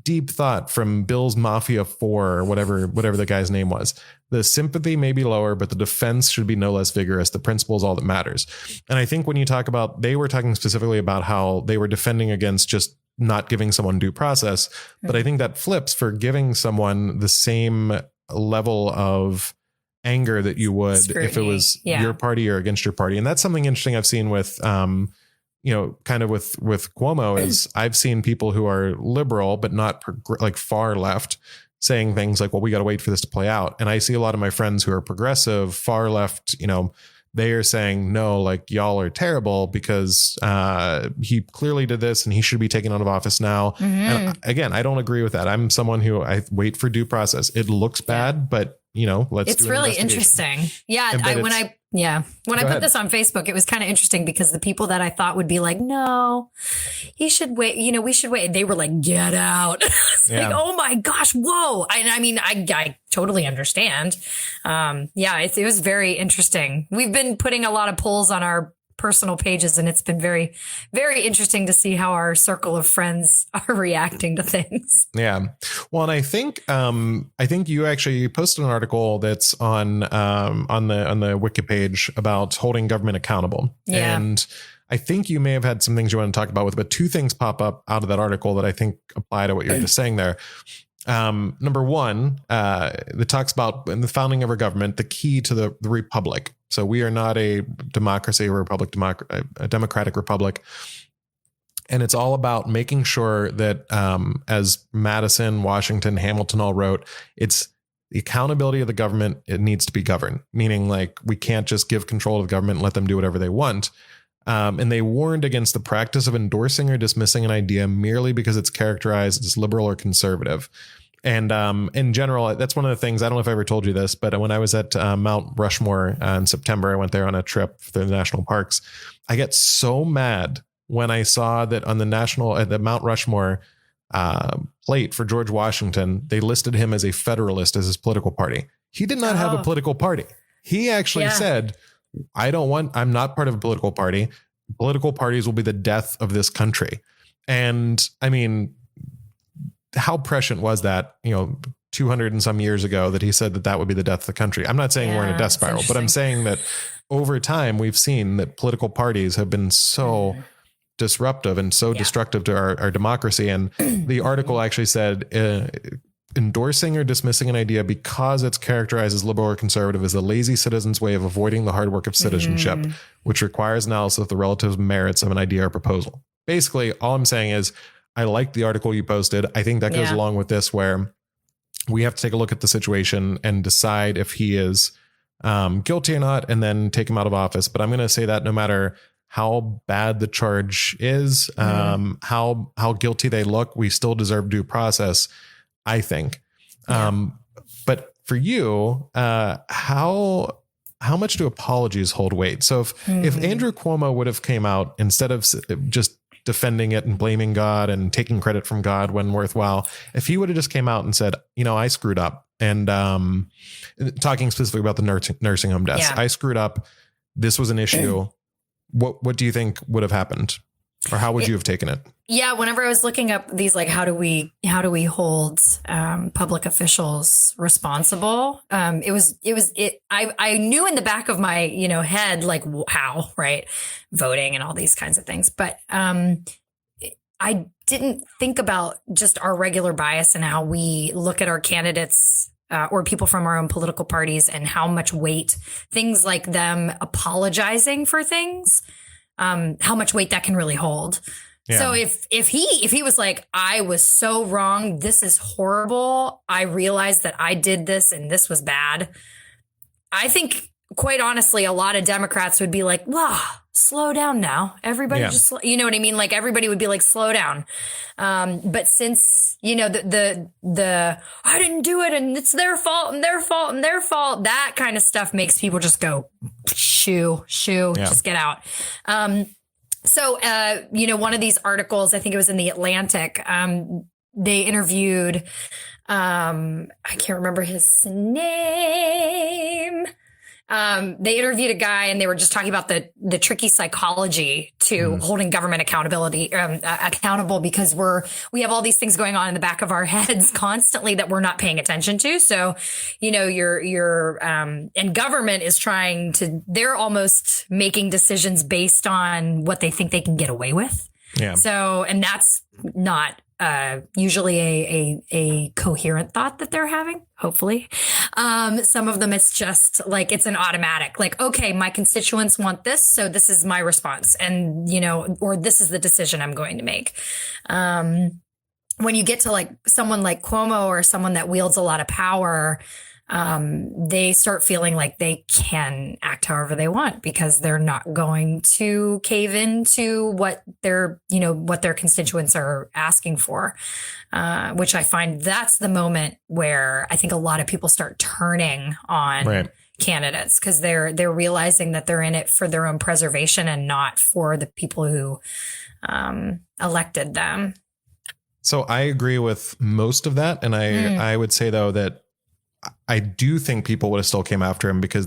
deep thought from Bill's Mafia 4 or whatever the guy's name was. The sympathy may be lower, but the defense should be no less vigorous. The principle is all that matters. And I think when you talk about, they were talking specifically about how they were defending against just not giving someone due process. But I think that flips for giving someone the same level of anger that you would scrutiny. If it was your party or against your party. And that's something interesting I've seen with, kind of with Cuomo is I've seen people who are liberal, but not like far left saying things like, well, we got to wait for this to play out. And I see a lot of my friends who are progressive, far left, they are saying, no, like y'all are terrible because he clearly did this and he should be taken out of office now. And again, I don't agree with that. I'm someone who I wait for due process. It looks bad, but it's really interesting. Yeah. When I put this on Facebook, it was kind of interesting because the people that I thought would be like, no, he should wait. We should wait. They were like, get out. Like, oh my gosh. Whoa. I mean, I totally understand. It was very interesting. We've been putting a lot of polls on our personal pages, and it's been very, very interesting to see how our circle of friends are reacting to things. Yeah. Well, and I think you actually posted an article that's on the Wiki page about holding government accountable. Yeah. And I think you may have had some things you want to talk about but two things pop up out of that article that I think apply to what you're just saying there. Number one, it talks about in the founding of our government, the key to the republic. So we are not a democracy, a democratic republic. And it's all about making sure that, as Madison, Washington, Hamilton all wrote, it's the accountability of the government. It needs to be governed, meaning like we can't just give control to the government and let them do whatever they want. And they warned against the practice of endorsing or dismissing an idea merely because it's characterized as liberal or conservative. And in general, that's one of the things, I don't know if I ever told you this, but when I was at Mount Rushmore in September, I went there on a trip through the national parks. I get so mad when I saw that on the Mount Rushmore plate for George Washington, they listed him as a Federalist as his political party. He did not have a political party. He actually said, I'm not part of a political party. Political parties will be the death of this country. And I mean, how prescient was that, 200 and some years ago that he said that would be the death of the country. I'm not saying we're in a death spiral, but I'm saying that over time we've seen that political parties have been so disruptive and so destructive to our democracy. And the article actually said, endorsing or dismissing an idea because it's characterized as liberal or conservative is the lazy citizen's way of avoiding the hard work of citizenship, which requires analysis of the relative merits of an idea or proposal. Basically, all I'm saying is I like the article you posted. I think that goes along with this, where we have to take a look at the situation and decide if he is guilty or not, and then take him out of office. But I'm going to say that no matter how bad the charge is, how guilty they look, we still deserve due process, I think. But for you, how much do apologies hold weight? So if Andrew Cuomo would have came out instead of just defending it and blaming God and taking credit from God when worthwhile, if he would have just came out and said, I screwed up, and talking specifically about the nursing home deaths, I screwed up, this was an issue, what do you think would have happened, or how would you have taken it? Yeah, whenever I was looking up these, like, how do we hold public officials responsible? I knew in the back of my head, like, how, right, voting and all these kinds of things, but I didn't think about just our regular bias and how we look at our candidates or people from our own political parties, and how much weight things like them apologizing for things, how much weight that can really hold. Yeah. So if he was like, I was so wrong, this is horrible, I realized that I did this and this was bad, I think, quite honestly, a lot of Democrats would be like, wow, slow down now. Everybody just, you know what I mean? Like everybody would be like, slow down. But since, you know, the I didn't do it and it's their fault and their fault and their fault, that kind of stuff makes people just go, shoo, just get out. So, you know, one of these articles, I think it was in the Atlantic, they interviewed, I can't remember his name. They interviewed a guy and they were just talking about the tricky psychology to holding government accountable, because we have all these things going on in the back of our heads constantly that we're not paying attention to. So, you know, and government is they're almost making decisions based on what they think they can get away with. Yeah. So, and that's not usually a coherent thought that they're having, hopefully. Some of them, it's just like, it's an automatic, like, okay, my constituents want this, so this is my response. And, you know, or this is the decision I'm going to make. When you get to like someone like Cuomo or someone that wields a lot of power, they start feeling like they can act however they want because they're not going to cave into what their constituents are asking for, which I find that's the moment where I think a lot of people start turning on candidates, because they're realizing that they're in it for their own preservation and not for the people who elected them. So I agree with most of that. And I would say, though, that I do think people would have still came after him, because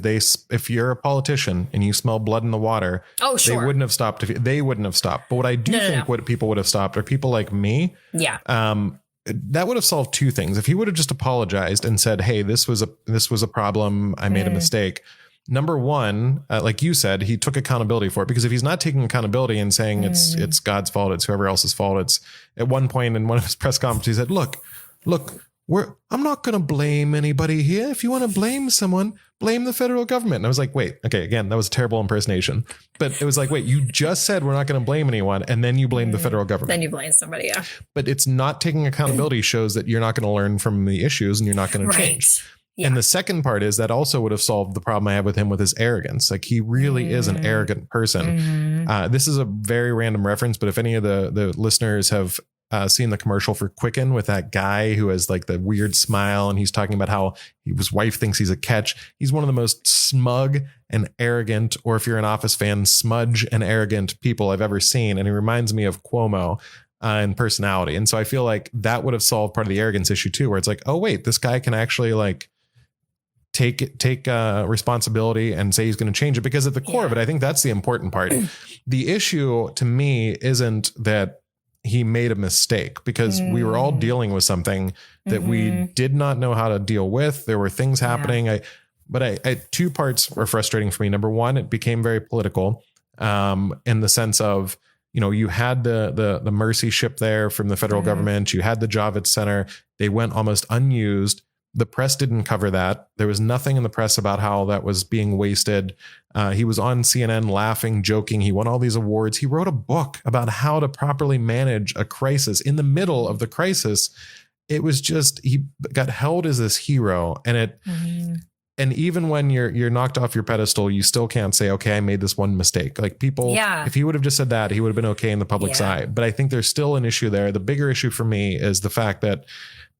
if you're a politician and you smell blood in the water, they wouldn't have stopped. They wouldn't have stopped. But what I do think what people would have stopped are people like me. Yeah. That would have solved two things. If he would have just apologized and said, hey, this was a problem, I made a mistake. Number one, like you said, he took accountability for it, because if he's not taking accountability and saying it's God's fault, it's whoever else's fault, it's at one point in one of his press conferences, he said, look, I'm not going to blame anybody here. If you want to blame someone, blame the federal government. And I was like, wait, okay, again, that was a terrible impersonation. But it was like, wait, you just said we're not going to blame anyone, and then you blame the federal government. Then you blame somebody, yeah. But it's not taking accountability shows that you're not going to learn from the issues and you're not going to change. Yeah. And the second part is that also would have solved the problem I have with him with his arrogance. Like, he really is an arrogant person. This is a very random reference, but if any of the listeners have seen the commercial for Quicken with that guy who has like the weird smile, and he's talking about how his wife thinks he's a catch. He's one of the most smug and arrogant, or if you're an Office fan, smudge and arrogant people I've ever seen. And he reminds me of Cuomo in personality. And so I feel like that would have solved part of the arrogance issue too, where it's like, oh wait, this guy can actually like take responsibility and say he's going to change it, because at the core of it, I think that's the important part. The issue to me isn't that he made a mistake, because we were all dealing with something that we did not know how to deal with. There were things happening. But two parts were frustrating for me. Number one, it became very political, in the sense of, you know, you had the Mercy ship there from the federal government. You had the Javits Center. They went almost unused. The press didn't cover that. There was nothing in the press about how that was being wasted. He was on CNN laughing, joking. He won all these awards. He wrote a book about how to properly manage a crisis. In the middle of the crisis, it was just, he got held as this hero. And and even when you're knocked off your pedestal, you still can't say, okay, I made this one mistake. Like people, if he would have just said that, he would have been okay in the public's eye. But I think there's still an issue there. The bigger issue for me is the fact that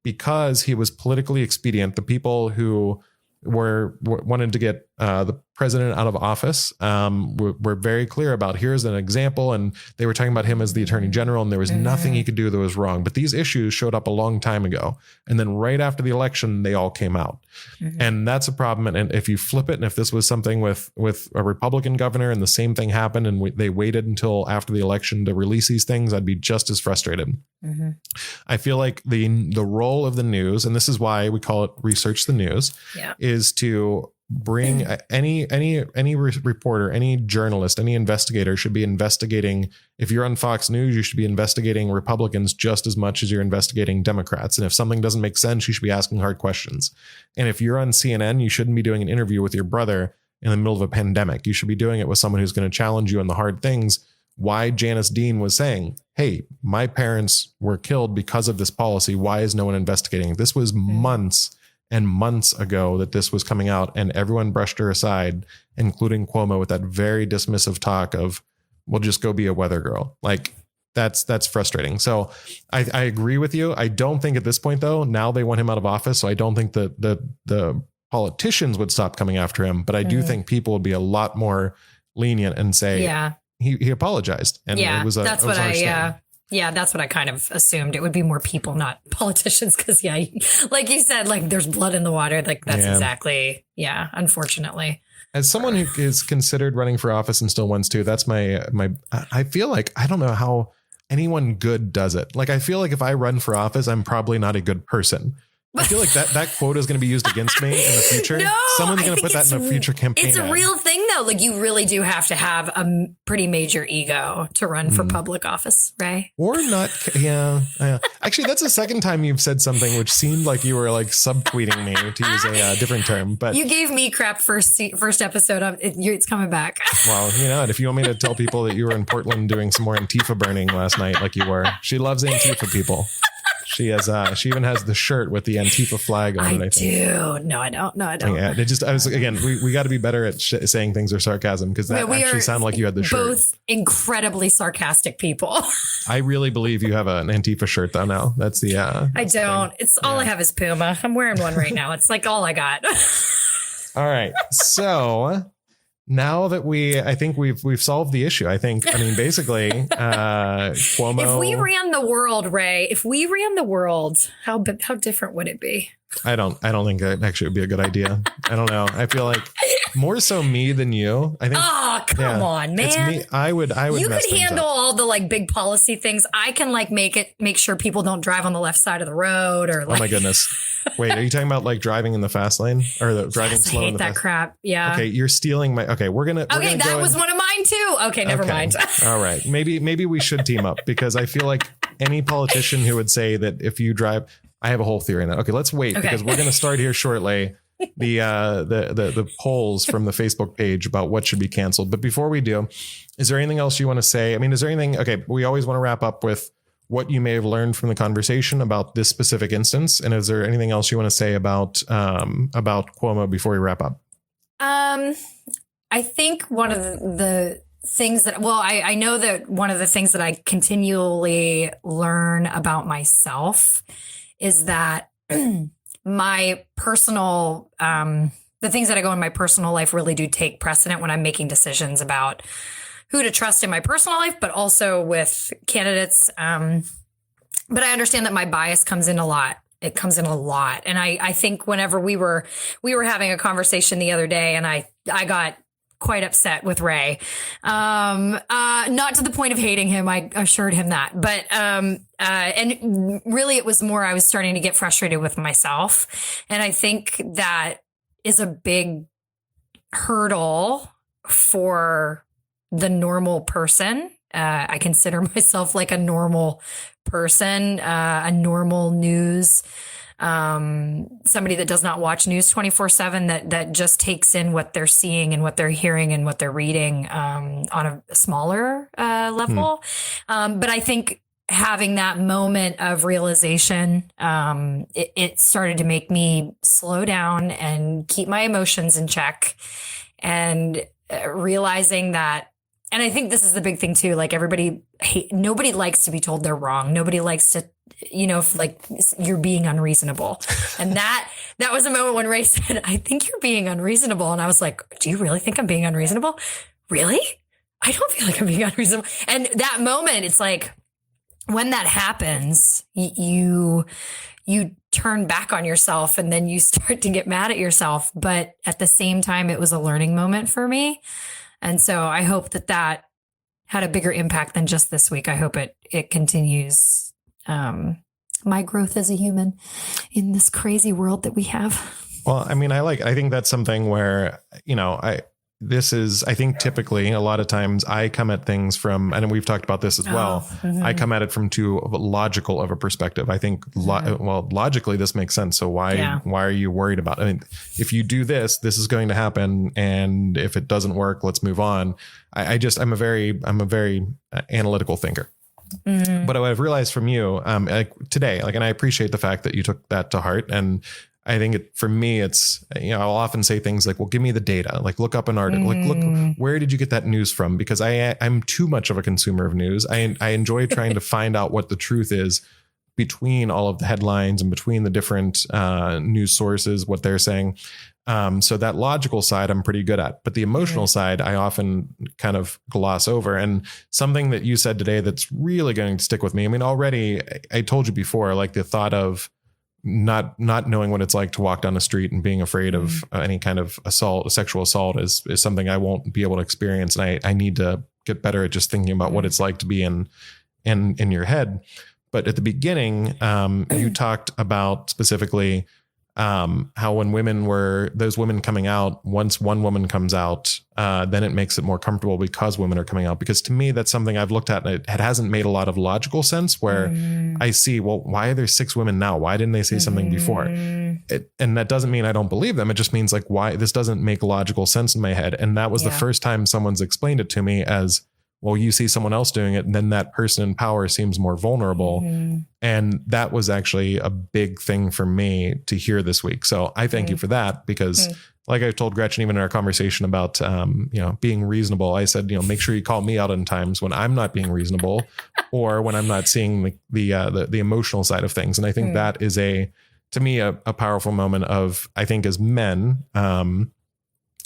because he was politically expedient, the people who wanted to get the president out of office were very clear about, here's an example. And they were talking about him as the attorney general, and there was nothing he could do that was wrong. But these issues showed up a long time ago. And then right after the election, they all came out. And that's a problem. And if you flip it, and if this was something with a Republican governor and the same thing happened, and they waited until after the election to release these things, I'd be just as frustrated. I feel like the role of the news, and this is why we call it Research the News, is to bring any reporter, any journalist, any investigator should be investigating. If you're on Fox News, you should be investigating Republicans just as much as you're investigating Democrats. And if something doesn't make sense, you should be asking hard questions. And if you're on CNN, you shouldn't be doing an interview with your brother in the middle of a pandemic. You should be doing it with someone who's going to challenge you on the hard things why Janice Dean was saying, hey, my parents were killed because of this policy. Why is no one investigating? This was months and months ago that this was coming out, and everyone brushed her aside, including Cuomo, with that very dismissive talk of, we'll just go be a weather girl. Like, that's frustrating. So I agree with you. I don't think at this point, though, now they want him out of office. So I don't think that the politicians would stop coming after him. But I do think people would be a lot more lenient and say, he apologized. And it was that's what I kind of assumed. It would be more people, not politicians. Because, like you said, like there's blood in the water. Like that's exactly. Unfortunately. As someone who is considered running for office and still wants to, that's I feel like I don't know how anyone good does it. Like, I feel like if I run for office, I'm probably not a good person. I feel like that quote is going to be used against me in the future. No, someone's going to put that in a future campaign. It's a real thing, though. Like, you really do have to have a pretty major ego to run for public office, right? Or not. Yeah. Actually, that's the second time you've said something which seemed like you were like subtweeting me, to use a different term. But you gave me crap first episode. It's coming back. Well, and if you want me to tell people that you were in Portland doing some more Antifa burning last night, like you were, she loves Antifa people. She has. She even has the shirt with the Antifa flag on it. I think. Do. No, I don't. Yeah, we got to be better at saying things are sarcasm, because that actually sounded like you had the shirt. Both incredibly sarcastic people. I really believe you have an Antifa shirt though. Now that's the. I don't. It's all I have is Puma. I'm wearing one right now. It's like all I got. All right, so. Now that I think we've solved the issue. Basically, Cuomo. If we ran the world, Ray, how different would it be? I don't think it actually would be a good idea. I don't know. I feel like more so me than you. I think. Oh, come on, man. It's me. I would. You could handle all the like big policy things. I can like make sure people don't drive on the left side of the road or like. Oh my goodness. Wait, are you talking about like driving in the fast lane or driving slow? I hate that crap. Yeah. Okay, you're stealing my. Okay, we're gonna. Okay, that was one of mine too. Okay, never mind. All right, maybe we should team up, because I feel like any politician who would say that if you drive. I have a whole theory on that. Okay, let's wait, because we're going to start here shortly. The polls from the Facebook page about what should be canceled. But before we do, is there anything else you want to say? I mean, is there anything? Okay, we always want to wrap up with what you may have learned from the conversation about this specific instance. And is there anything else you want to say about Cuomo before we wrap up? I think one of the things that, I know that one of the things that I continually learn about myself is that my personal, the things that I go in my personal life really do take precedent when I'm making decisions about who to trust in my personal life, but also with candidates. But I understand that my bias comes in a lot. It comes in a lot. And I think whenever we were having a conversation the other day, and I got quite upset with Ray. Not to the point of hating him. I assured him that, but, and really it was more, I was starting to get frustrated with myself. And I think that is a big hurdle for the normal person. I consider myself like a normal person, a normal news somebody that does not watch news 24/7, that just takes in what they're seeing and what they're hearing and what they're reading on a smaller level. But I think having that moment of realization, it started to make me slow down and keep my emotions in check, and realizing that. And I think this is the big thing too. Like nobody likes to be told they're wrong. Nobody likes to, if like you're being unreasonable. And that was a moment when Ray said, I think you're being unreasonable. And I was like, do you really think I'm being unreasonable? Really? I don't feel like I'm being unreasonable. And that moment, it's like, when that happens, you turn back on yourself, and then you start to get mad at yourself. But at the same time, it was a learning moment for me. And so I hope that had a bigger impact than just this week. I hope it continues my growth as a human in this crazy world that we have. Well, I mean, I think that's something where, this is, I think typically a lot of times I come at things from, and we've talked about this as well. Mm-hmm. I come at it from too logical of a perspective. I think, logically this makes sense. So why are you worried about it? I mean, if you do this, this is going to happen. And if it doesn't work, let's move on. I'm a very analytical thinker. Mm-hmm. But what I've realized from you today, and I appreciate the fact that you took that to heart. And I think for me, it's, I'll often say things like, well, give me the data, like look up an article, like look, where did you get that news from? Because I'm too much of a consumer of news. I enjoy trying to find out what the truth is between all of the headlines and between the different news sources, what they're saying. So that logical side I'm pretty good at, but the emotional side I often kind of gloss over. And something that you said today that's really going to stick with me. I mean, already I told you before, like the thought of not knowing what it's like to walk down the street and being afraid of any kind of sexual assault is something I won't be able to experience. And I need to get better at just thinking about what it's like to be in your head. But at the beginning, you talked about specifically how when those women coming out, once one woman comes out, then it makes it more comfortable because women are coming out. Because to me, that's something I've looked at and it hasn't made a lot of logical sense where I see, well, why are there 6 women now? Why didn't they say something before? And that doesn't mean I don't believe them. It just means like, why this doesn't make logical sense in my head. And that was the first time someone's explained it to me as, well, you see someone else doing it, and then that person in power seems more vulnerable. And that was actually a big thing for me to hear this week. So I thank you for that, because like I told Gretchen, even in our conversation about, being reasonable, I said, make sure you call me out on times when I'm not being reasonable or when I'm not seeing the emotional side of things. And I think that is to me, a powerful moment of, I think as men,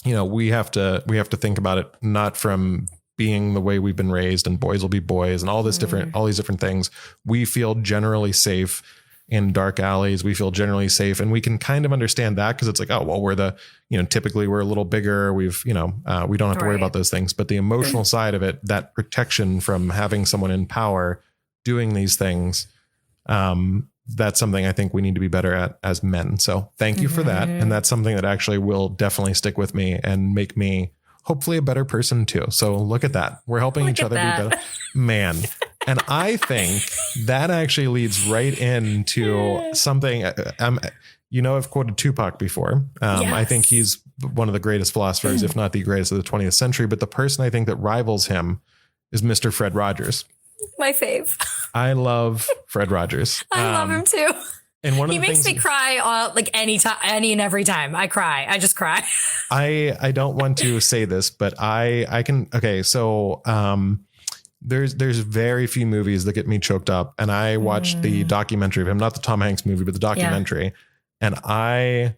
we have to think about it, not from being the way we've been raised and boys will be boys and all these different things. We feel generally safe in dark alleys. We feel generally safe, and we can kind of understand that because it's like, oh, well, we're typically we're a little bigger. We don't have to worry about those things, but the emotional side of it, that protection from having someone in power doing these things, that's something I think we need to be better at as men. So thank you for that. And that's something that actually will definitely stick with me and make me hopefully a better person too. So look at that. We're helping each other be better. Man. And I think that actually leads right into something. I've quoted Tupac before. I think he's one of the greatest philosophers, if not the greatest of the 20th century. But the person I think that rivals him is Mr. Fred Rogers. My fave. I love Fred Rogers. I love him too. And he makes me cry like any and every time I cry. I just cry. I don't want to say this, but I can. Okay. So, there's very few movies that get me choked up, and I watched the documentary of him, not the Tom Hanks movie, but the documentary. And I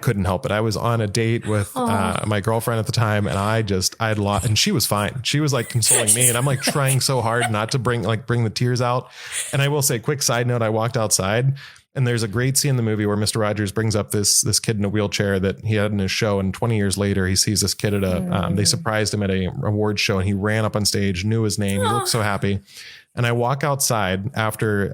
couldn't help it. I was on a date with my girlfriend at the time, and I had lost, and she was fine. She was like consoling me, and I'm like trying so hard not to bring the tears out. And I will say, quick side note, I walked outside, and there's a great scene in the movie where Mr. Rogers brings up this kid in a wheelchair that he had in his show. And 20 years later, he sees this kid at they surprised him at a award show, and he ran up on stage, knew his name. He looked so happy. And I walk outside after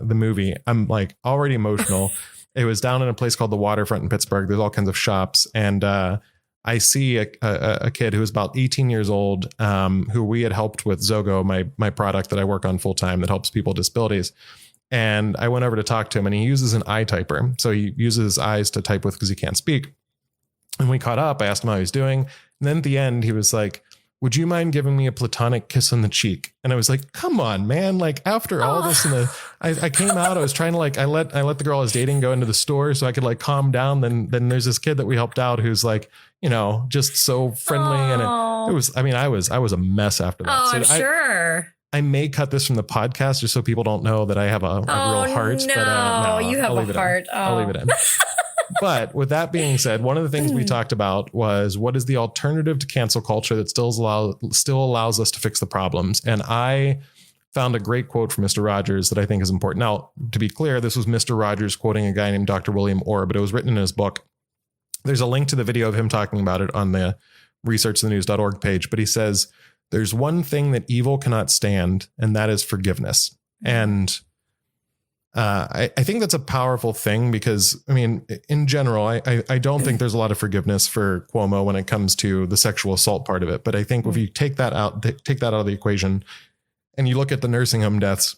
the movie. I'm like already emotional. It was down in a place called the Waterfront in Pittsburgh. There's all kinds of shops. And I see a kid who was about 18 years old, who we had helped with Zogo, my product that I work on full time that helps people with disabilities. And I went over to talk to him, and he uses an eye typer. So he uses his eyes to type with because he can't speak. And we caught up. I asked him how he's doing. And then at the end, he was like, would you mind giving me a platonic kiss on the cheek? And I was like, come on, man. Like after all this, I came out, I was trying to I let the girl I was dating go into the store so I could calm down. Then there's this kid that we helped out who's just so friendly. And it was, I was a mess after that. Oh, so sure. I may cut this from the podcast just so people don't know that I have a real heart. No, no, you have a heart. I'll leave it in. But with that being said, one of the things we talked about was what is the alternative to cancel culture that still allows us to fix the problems. And I found a great quote from Mr. Rogers that I think is important. Now, to be clear, this was Mr. Rogers quoting a guy named Dr. William Orr, but it was written in his book. There's a link to the video of him talking about it on the researchthenews.org page. But he says, there's one thing that evil cannot stand, and that is forgiveness. And I think that's a powerful thing because, I mean, in general, I don't think there's a lot of forgiveness for Cuomo when it comes to the sexual assault part of it. But I think if you take that out of the equation and you look at the nursing home deaths,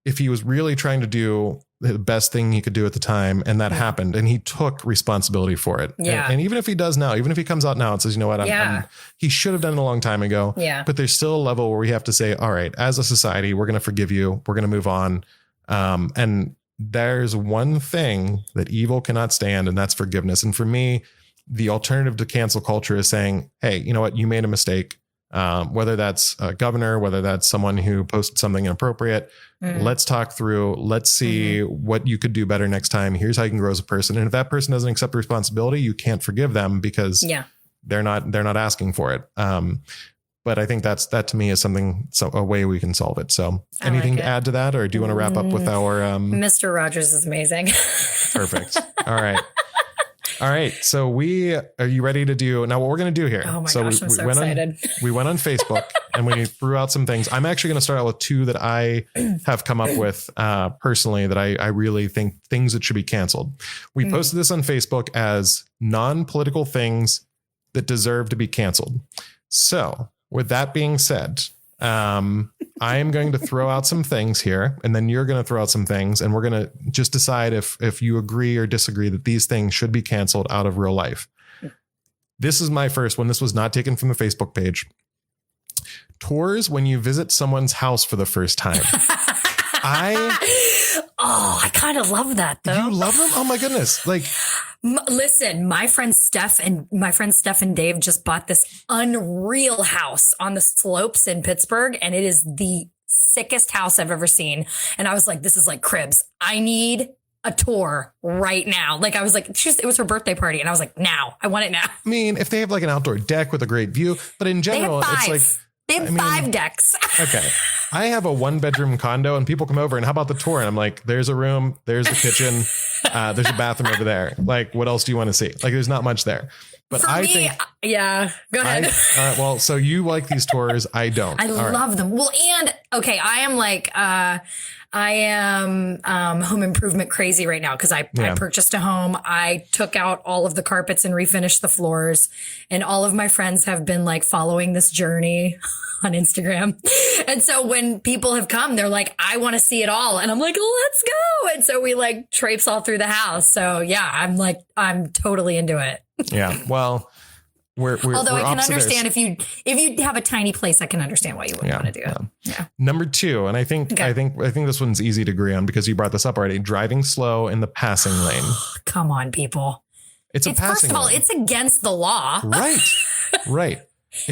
if he was really trying to do the best thing he could do at the time and that happened and he took responsibility for it. Yeah. And even if he does now, even if he comes out now and says, you know what, he should have done it a long time ago. Yeah. But there's still a level where we have to say, all right, as a society, we're going to forgive you. We're going to move on. And there's one thing that evil cannot stand, and that's forgiveness. And for me, the alternative to cancel culture is saying, hey, you know what? You made a mistake. Whether that's a governor, whether that's someone who posted something inappropriate, let's talk through, let's see what you could do better next time. Here's how you can grow as a person. And if that person doesn't accept responsibility, you can't forgive them because they're not asking for it. But I think that to me is a way we can solve it. So anything to add to that, or do you want to wrap up with our, Mr. Rogers is amazing. Perfect. All right. So are you ready to do now what we're going to do here? Oh my gosh, I'm so excited. We went on Facebook and we threw out some things. I'm actually going to start out with two that I have come up with personally that I really think things that should be canceled. We posted this on Facebook as non-political things that deserve to be canceled. So with that being said, I am going to throw out some things here, and then you're going to throw out some things, and we're going to just decide if you agree or disagree that these things should be canceled out of real life. This is my first one. This was not taken from the Facebook page. Tours when you visit someone's house for the first time. I kind of love that though. You love them? Oh my goodness. Like, listen, my friend Steph and Dave just bought this unreal house on the slopes in Pittsburgh, and it is the sickest house I've ever seen. And I was like, this is like Cribs. I need a tour right now. Like I was like, it was her birthday party. And I was like, now I want it now. I mean, if they have like an outdoor deck with a great view, but in general, it's like, they have 5 decks. Okay. I have a 1-bedroom condo and people come over and how about the tour? And I'm like, there's a room, there's a kitchen, there's a bathroom over there. Like, what else do you want to see? Like, there's not much there. But for me, go ahead. Well, so you like these tours. I don't. I love them. Well, and okay, I am like, I am home improvement crazy right now because I purchased a home. I took out all of the carpets and refinished the floors, and all of my friends have been like following this journey on Instagram. And so when people have come, they're like, I want to see it all. And I'm like, let's go. And so we like traipse all through the house. So yeah, I'm totally into it. Yeah. Well, although I can understand if you have a tiny place, I can understand why you wouldn't want to do it. Yeah. Number 2, and I think this one's easy to agree on because you brought this up already. Driving slow in the passing lane. Come on, people. It's a passing first of all, lane. it's against the law. Right.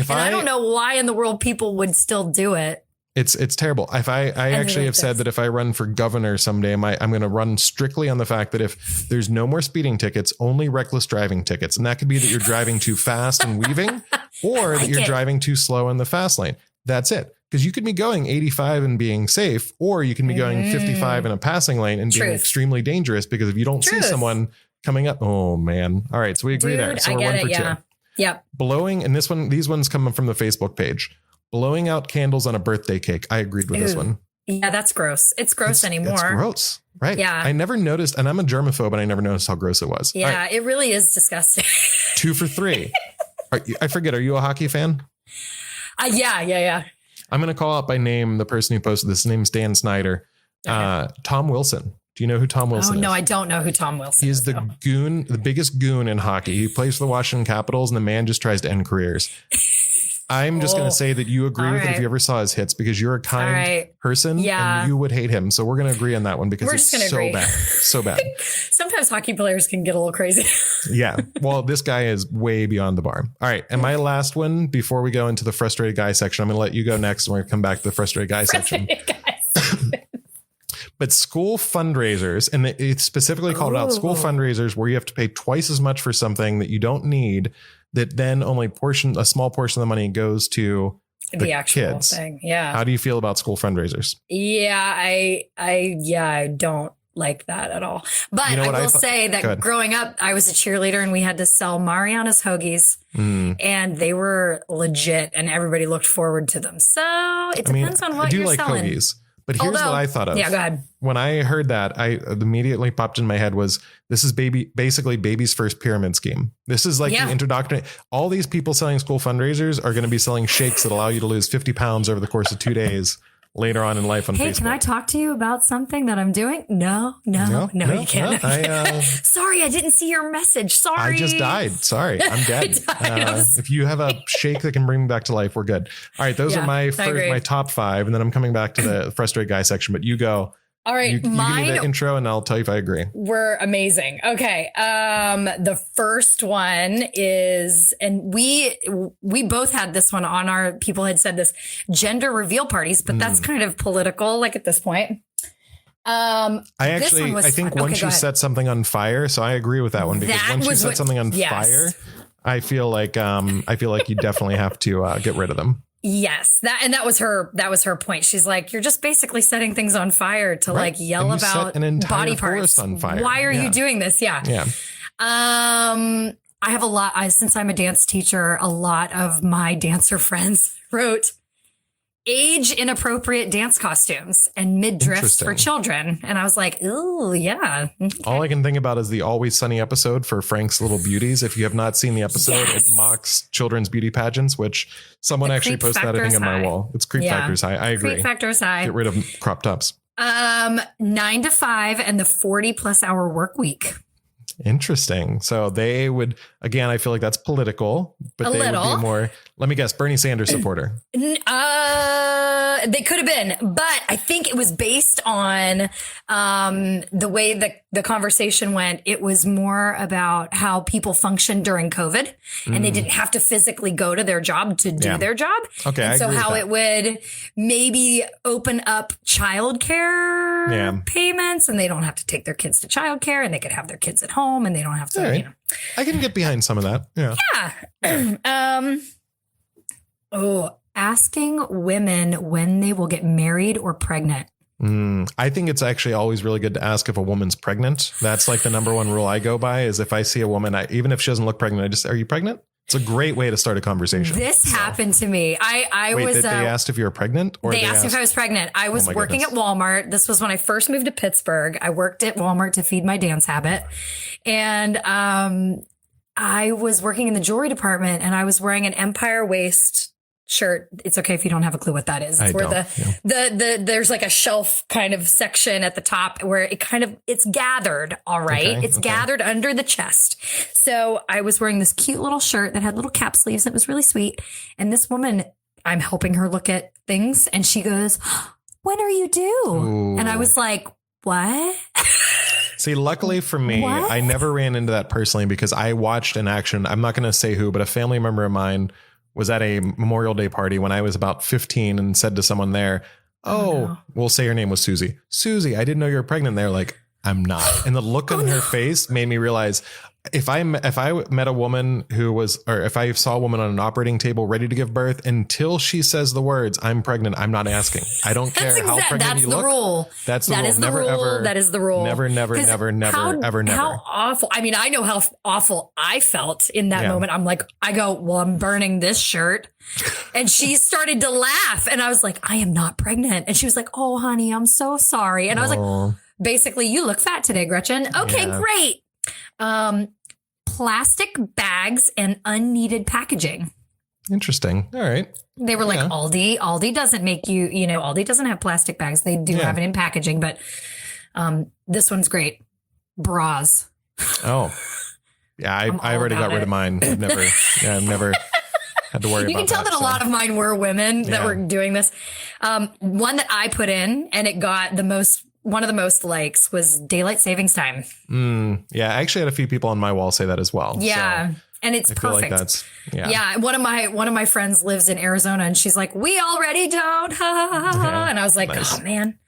I don't know why in the world people would still do it. It's terrible. If I actually have said that if I run for governor someday, I'm going to run strictly on the fact that if there's no more speeding tickets, only reckless driving tickets. And that could be that you're driving too fast and weaving, or that you're driving too slow in the fast lane. That's it. Because you could be going 85 and being safe, or you can be going 55 in a passing lane and being extremely dangerous because if you don't see someone coming up, oh man. All right. So we agree there. So we're 1 for 2. Yep. Blowing, and these ones come from the Facebook page. Blowing out candles on a birthday cake. I agreed with this one. Yeah, that's gross. It's gross anymore. It's gross. Right. Yeah. I never noticed, and I'm a germaphobe, and I never noticed how gross it was. Yeah, right. It really is disgusting. 2 for 3. I forget. Are you a hockey fan? Yeah. I'm going to call out by name the person who posted this. His name's Dan Snyder. Tom Wilson. Do you know who Tom Wilson is? No, I don't know who Tom Wilson is. He's the biggest goon in hockey. He plays for the Washington Capitals, and the man just tries to end careers. I'm just going to say that you agree with it if you ever saw his hits because you're a kind person and you would hate him. So we're going to agree on that one because it's so bad. So bad. Sometimes hockey players can get a little crazy. Yeah. Well, this guy is way beyond the bar. All right. And my last one before we go into the frustrated guy section, I'm going to let you go next. And we're going to come back to the frustrated guy section. But school fundraisers, and it's specifically called out school fundraisers where you have to pay twice as much for something that you don't need, that then only a small portion of the money goes to the actual kids. Thing. Yeah. How do you feel about school fundraisers? Yeah, I don't like that at all. But I will say that growing up, I was a cheerleader and we had to sell Mariana's hoagies and they were legit and everybody looked forward to them. So it depends on what you're selling. Hoagies. But here's what I thought of. Yeah, go ahead. When I heard that, I immediately popped in my head was this is basically baby's first pyramid scheme. This is like the indoctrinate. All these people selling school fundraisers are going to be selling shakes that allow you to lose 50 pounds over the course of 2 days later on in life on Facebook. Hey, can I talk to you about something that I'm doing? No, you can't. Sorry, I didn't see your message. Sorry. I just died. Sorry, I'm dead. If you have a shake that can bring me back to life, we're good. All right, those are my top 5. And then I'm coming back to the frustrated guy section, but you go. All right, you give me the intro and I'll tell you if I agree. We're amazing. Okay. The first one is, and we both had this one on our, people had said this, gender reveal parties, but that's kind of political, like at this point. I think once you set something on fire, so I agree with that one, because once you set something on fire, I feel like you definitely have to get rid of them. Yes, that was her point. She's like, you're just basically setting things on fire to like yell about body parts. On fire. Why are you doing this? Yeah. I have a lot. Since I'm a dance teacher, a lot of my dancer friends wrote age inappropriate dance costumes and midriffs for children. And I was like, ooh, yeah. Okay. All I can think about is the Always Sunny episode for Frank's Little Beauties. If you have not seen the episode, it mocks children's beauty pageants, which someone actually posted that, I think, on my wall. It's creep factors high. I agree. Creep factors high. Get rid of crop tops. 9 to 5 and the 40+ hour work week. Interesting. So they would, again, I feel like that's political, but would be more, let me guess, Bernie Sanders supporter. They could have been, but I think it was based on the way the conversation went. It was more about how people functioned during COVID and they didn't have to physically go to their job to do their job. Okay. And so how it would maybe open up childcare payments, and they don't have to take their kids to childcare, and they could have their kids at home and they don't have to, you know. I can get behind some of that. Yeah. Asking women when they will get married or pregnant. I think it's actually always really good to ask if a woman's pregnant. That's like the number one rule I go by, is if I see a woman, even if she doesn't look pregnant, I just, are you pregnant? It's a great way to start a conversation. This happened to me. They asked if you were pregnant, or they asked if I was pregnant. I was working at Walmart. This was when I first moved to Pittsburgh. I worked at Walmart to feed my dance habit. And, I was working in the jewelry department, and I was wearing an Empire waist shirt. It's okay if you don't have a clue what that is. It's where there's like a shelf kind of section at the top where it's gathered. All right. It's gathered under the chest. So I was wearing this cute little shirt that had little cap sleeves. It was really sweet. And this woman, I'm helping her look at things, and she goes, "When are you due?" Ooh. And I was like, "What?" See, luckily for me, I never ran into that personally, because I watched in action. I'm not going to say who, but a family member of mine was at a Memorial Day party when I was about 15 and said to someone there, we'll say her name was Susie. Susie, I didn't know you were pregnant. They're like, I'm not. And the look on her face made me realize, if I met a woman if I saw a woman on an operating table ready to give birth, until she says the words, I'm pregnant, I'm not asking. I don't care how pregnant you look. Rule. That's the rule. Never, ever. That is the rule. Never, never, never. How awful. I mean, I know how awful I felt in that moment. I'm like, I'm burning this shirt. And she started to laugh. And I was like, I am not pregnant. And she was like, oh, honey, I'm so sorry. And I was like, basically, you look fat today, Gretchen. Okay, great. Plastic bags and unneeded packaging. Interesting. All right. They were like, Aldi doesn't make Aldi doesn't have plastic bags. They do have it in packaging, but this one's great. Bras. Oh, yeah. I already got rid of mine. I've never had to worry about that. You can tell that a lot of mine were women that were doing this. One that I put in, and it got one of the most likes, was daylight savings time. Yeah, I actually had a few people on my wall say that as well. Yeah. So and it's perfect. Like that's, One of my friends lives in Arizona, and she's like, we already don't. And I was like, nice. Oh man.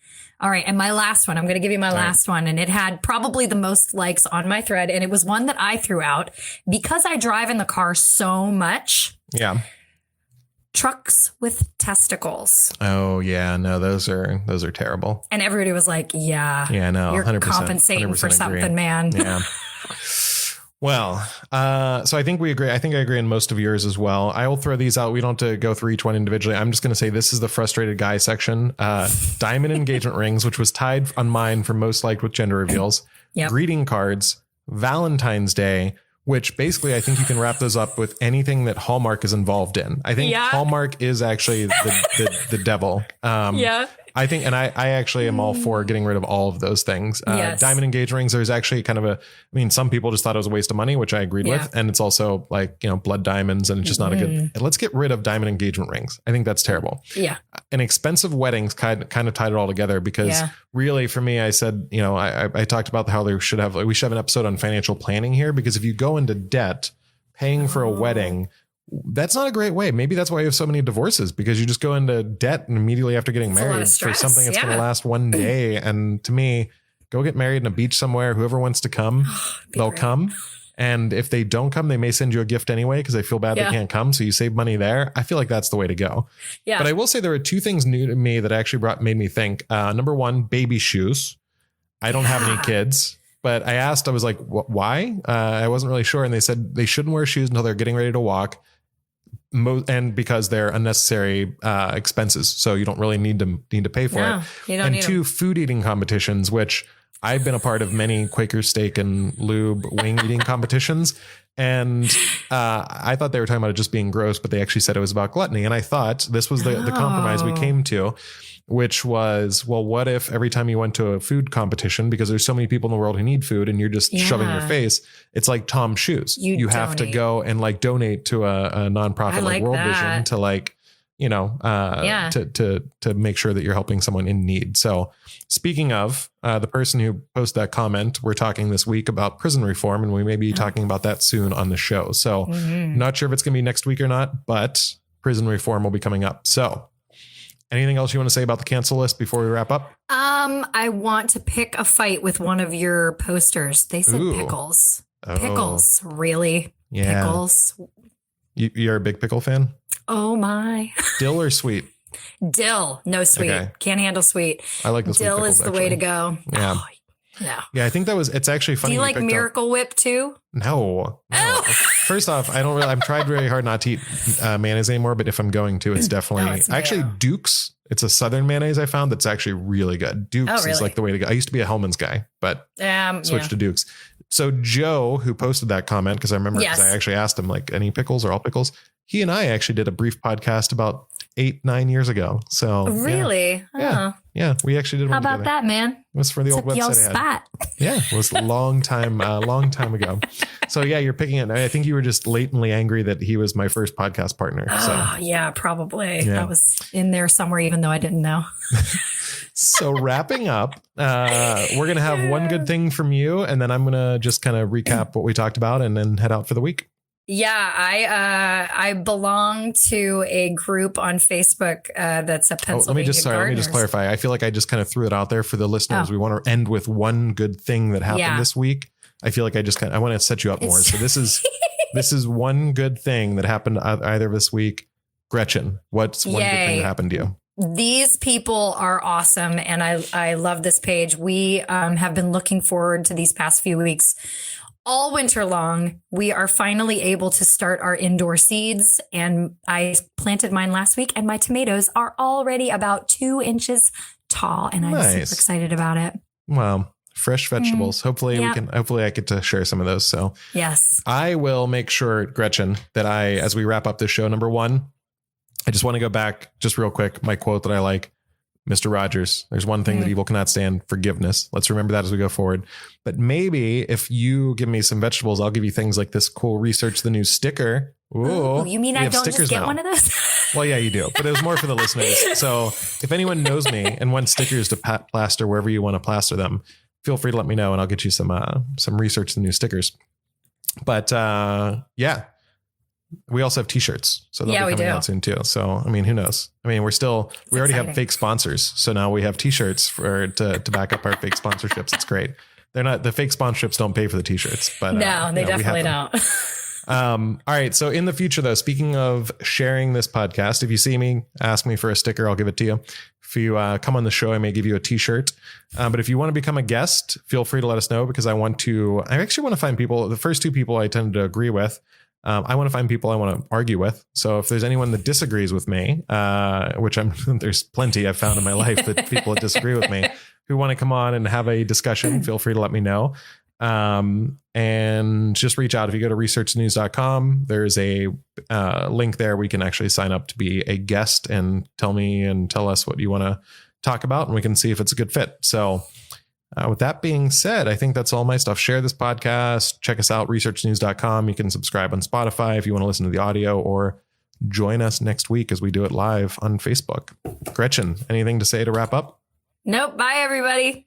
All right. And my last one, I'm going to give you my last one. And it had probably the most likes on my thread. And it was one that I threw out because I drive in the car so much. Yeah. Trucks with testicles. Oh yeah, no, those are terrible. And everybody was like, "Yeah, no, you're 100%, compensating 100% for something, agree. man." Yeah. Well, so I think we agree. I think I agree in most of yours as well. I will throw these out. We don't have to go through each one individually. I'm just going to say this is the frustrated guy section. Diamond engagement rings, which was tied on mine for most liked with gender reveals. Yep. Greeting cards, Valentine's Day, which basically I think you can wrap those up with anything that Hallmark is involved in. I think Hallmark is actually the devil. I think, and I actually am all for getting rid of all of those things. Diamond engagement rings, there's actually kind of some people just thought it was a waste of money, which I agreed with. And it's also like, blood diamonds, and it's just not a good, and let's get rid of diamond engagement rings. I think that's terrible. Yeah. And expensive weddings kind of tied it all together because really for me, I said, I talked about how we should have an episode on financial planning here, because if you go into debt, paying for a wedding, that's not a great way. Maybe that's why you have so many divorces, because you just go into debt and immediately after getting married for something that's going to last one day. And to me, go get married in a beach somewhere. Whoever wants to come, they'll come. And if they don't come, they may send you a gift anyway because they feel bad they can't come. So you save money there. I feel like that's the way to go. Yeah. But I will say there are two things new to me that actually made me think. Number one, baby shoes. I don't have any kids. But I asked, I was like, why? I wasn't really sure. And they said they shouldn't wear shoes until they're getting ready to walk. And because they're unnecessary expenses, so you don't really need to pay for it. You don't. And two, food eating competitions, which I've been a part of many Quaker steak and lube wing eating competitions, and I thought they were talking about it just being gross, but they actually said it was about gluttony, and I thought this was the compromise we came to, which was, well, what if every time you went to a food competition, because there's so many people in the world who need food and you're just shoving your face, it's like Tom's shoes. You have to go and like donate to a nonprofit like World Vision to like, to make sure that you're helping someone in need. So speaking of the person who posted that comment, we're talking this week about prison reform, and we may be talking about that soon on the show. So not sure if it's going to be next week or not, but prison reform will be coming up. So anything else you want to say about the cancel list before we wrap up? I want to pick a fight with one of your posters. They said pickles. Pickles, really? Yeah. Pickles. You're a big pickle fan? Oh my. Dill or sweet? Dill. No sweet. Okay. Can't handle sweet. I like the sweet dill pickles, is the way to go. Yeah. Oh, yeah. I think it's actually funny. Do you like Miracle Whip too? No. First off, I've tried very hard not to eat mayonnaise anymore, but if I'm going to, it's definitely actually Duke's. It's a Southern mayonnaise I found that's actually really good. Duke's is like the way to go. I used to be a Hellman's guy, but switched to Duke's. So Joe, who posted that comment, because I remember because I actually asked him like, any pickles or all pickles? He and I actually did a brief podcast about 8-9 years ago. So really? Yeah. We actually did one together. How about that, man? It was for the old website I had. Yeah. It was a long time ago. So yeah, you're picking it. I think you were just latently angry that he was my first podcast partner. So yeah, probably. Yeah. I was in there somewhere, even though I didn't know. So wrapping up, we're going to have one good thing from you, and then I'm going to just kind of recap what we talked about and then head out for the week. Yeah, I belong to a group on Facebook that's a Pennsylvania let me just clarify. I feel like I just kind of threw it out there for the listeners. We want to end with one good thing that happened this week. I feel like I want to set you up more. So this is one good thing that happened either this week. Gretchen, what's one good thing that happened to you? These people are awesome, and I love this page. We have been looking forward to these past few weeks. All winter long, we are finally able to start our indoor seeds, and I planted mine last week, and my tomatoes are already about 2 inches tall, and I'm super excited about it. Wow. Fresh vegetables. Hopefully hopefully I get to share some of those. So yes, I will make sure, Gretchen, that as we wrap up this show, number one, I just want to go back just real quick. My quote that I like, Mr. Rogers, there's one thing that evil cannot stand: forgiveness. Let's remember that as we go forward. But maybe if you give me some vegetables, I'll give you things like this cool Research the News sticker. Ooh, you mean I don't just get one of those? Well, yeah, you do. But it was more for the listeners. So if anyone knows me and wants stickers to plaster wherever you want to plaster them, feel free to let me know and I'll get you some Research the News stickers. But we also have t-shirts. So they'll be coming out soon too. So, I mean, who knows? I mean, we already have fake sponsors. So now we have t-shirts to back up our fake sponsorships. It's great. The fake sponsorships don't pay for the t-shirts, but no, they definitely don't. All right. So in the future, though, speaking of sharing this podcast, if you see me, ask me for a sticker. I'll give it to you. If you come on the show, I may give you a t-shirt. But if you want to become a guest, feel free to let us know, because I actually want to find people. The first two people I tend to agree with. I want to find people I want to argue with. So if there's anyone that disagrees with me, which there's plenty I've found in my life that people that disagree with me who want to come on and have a discussion, feel free to let me know. And just reach out. If you go to researchnews.com, there's a link there where you can actually sign up to be a guest and tell us what you want to talk about, and we can see if it's a good fit. So with that being said, I think that's all my stuff. Share this podcast. Check us out, researchnews.com. You can subscribe on Spotify if you want to listen to the audio, or join us next week as we do it live on Facebook. Gretchen, anything to say to wrap up? Nope. Bye, everybody.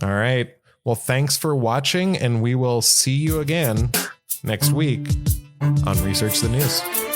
All right. Well, thanks for watching, and we will see you again next week on Research the News.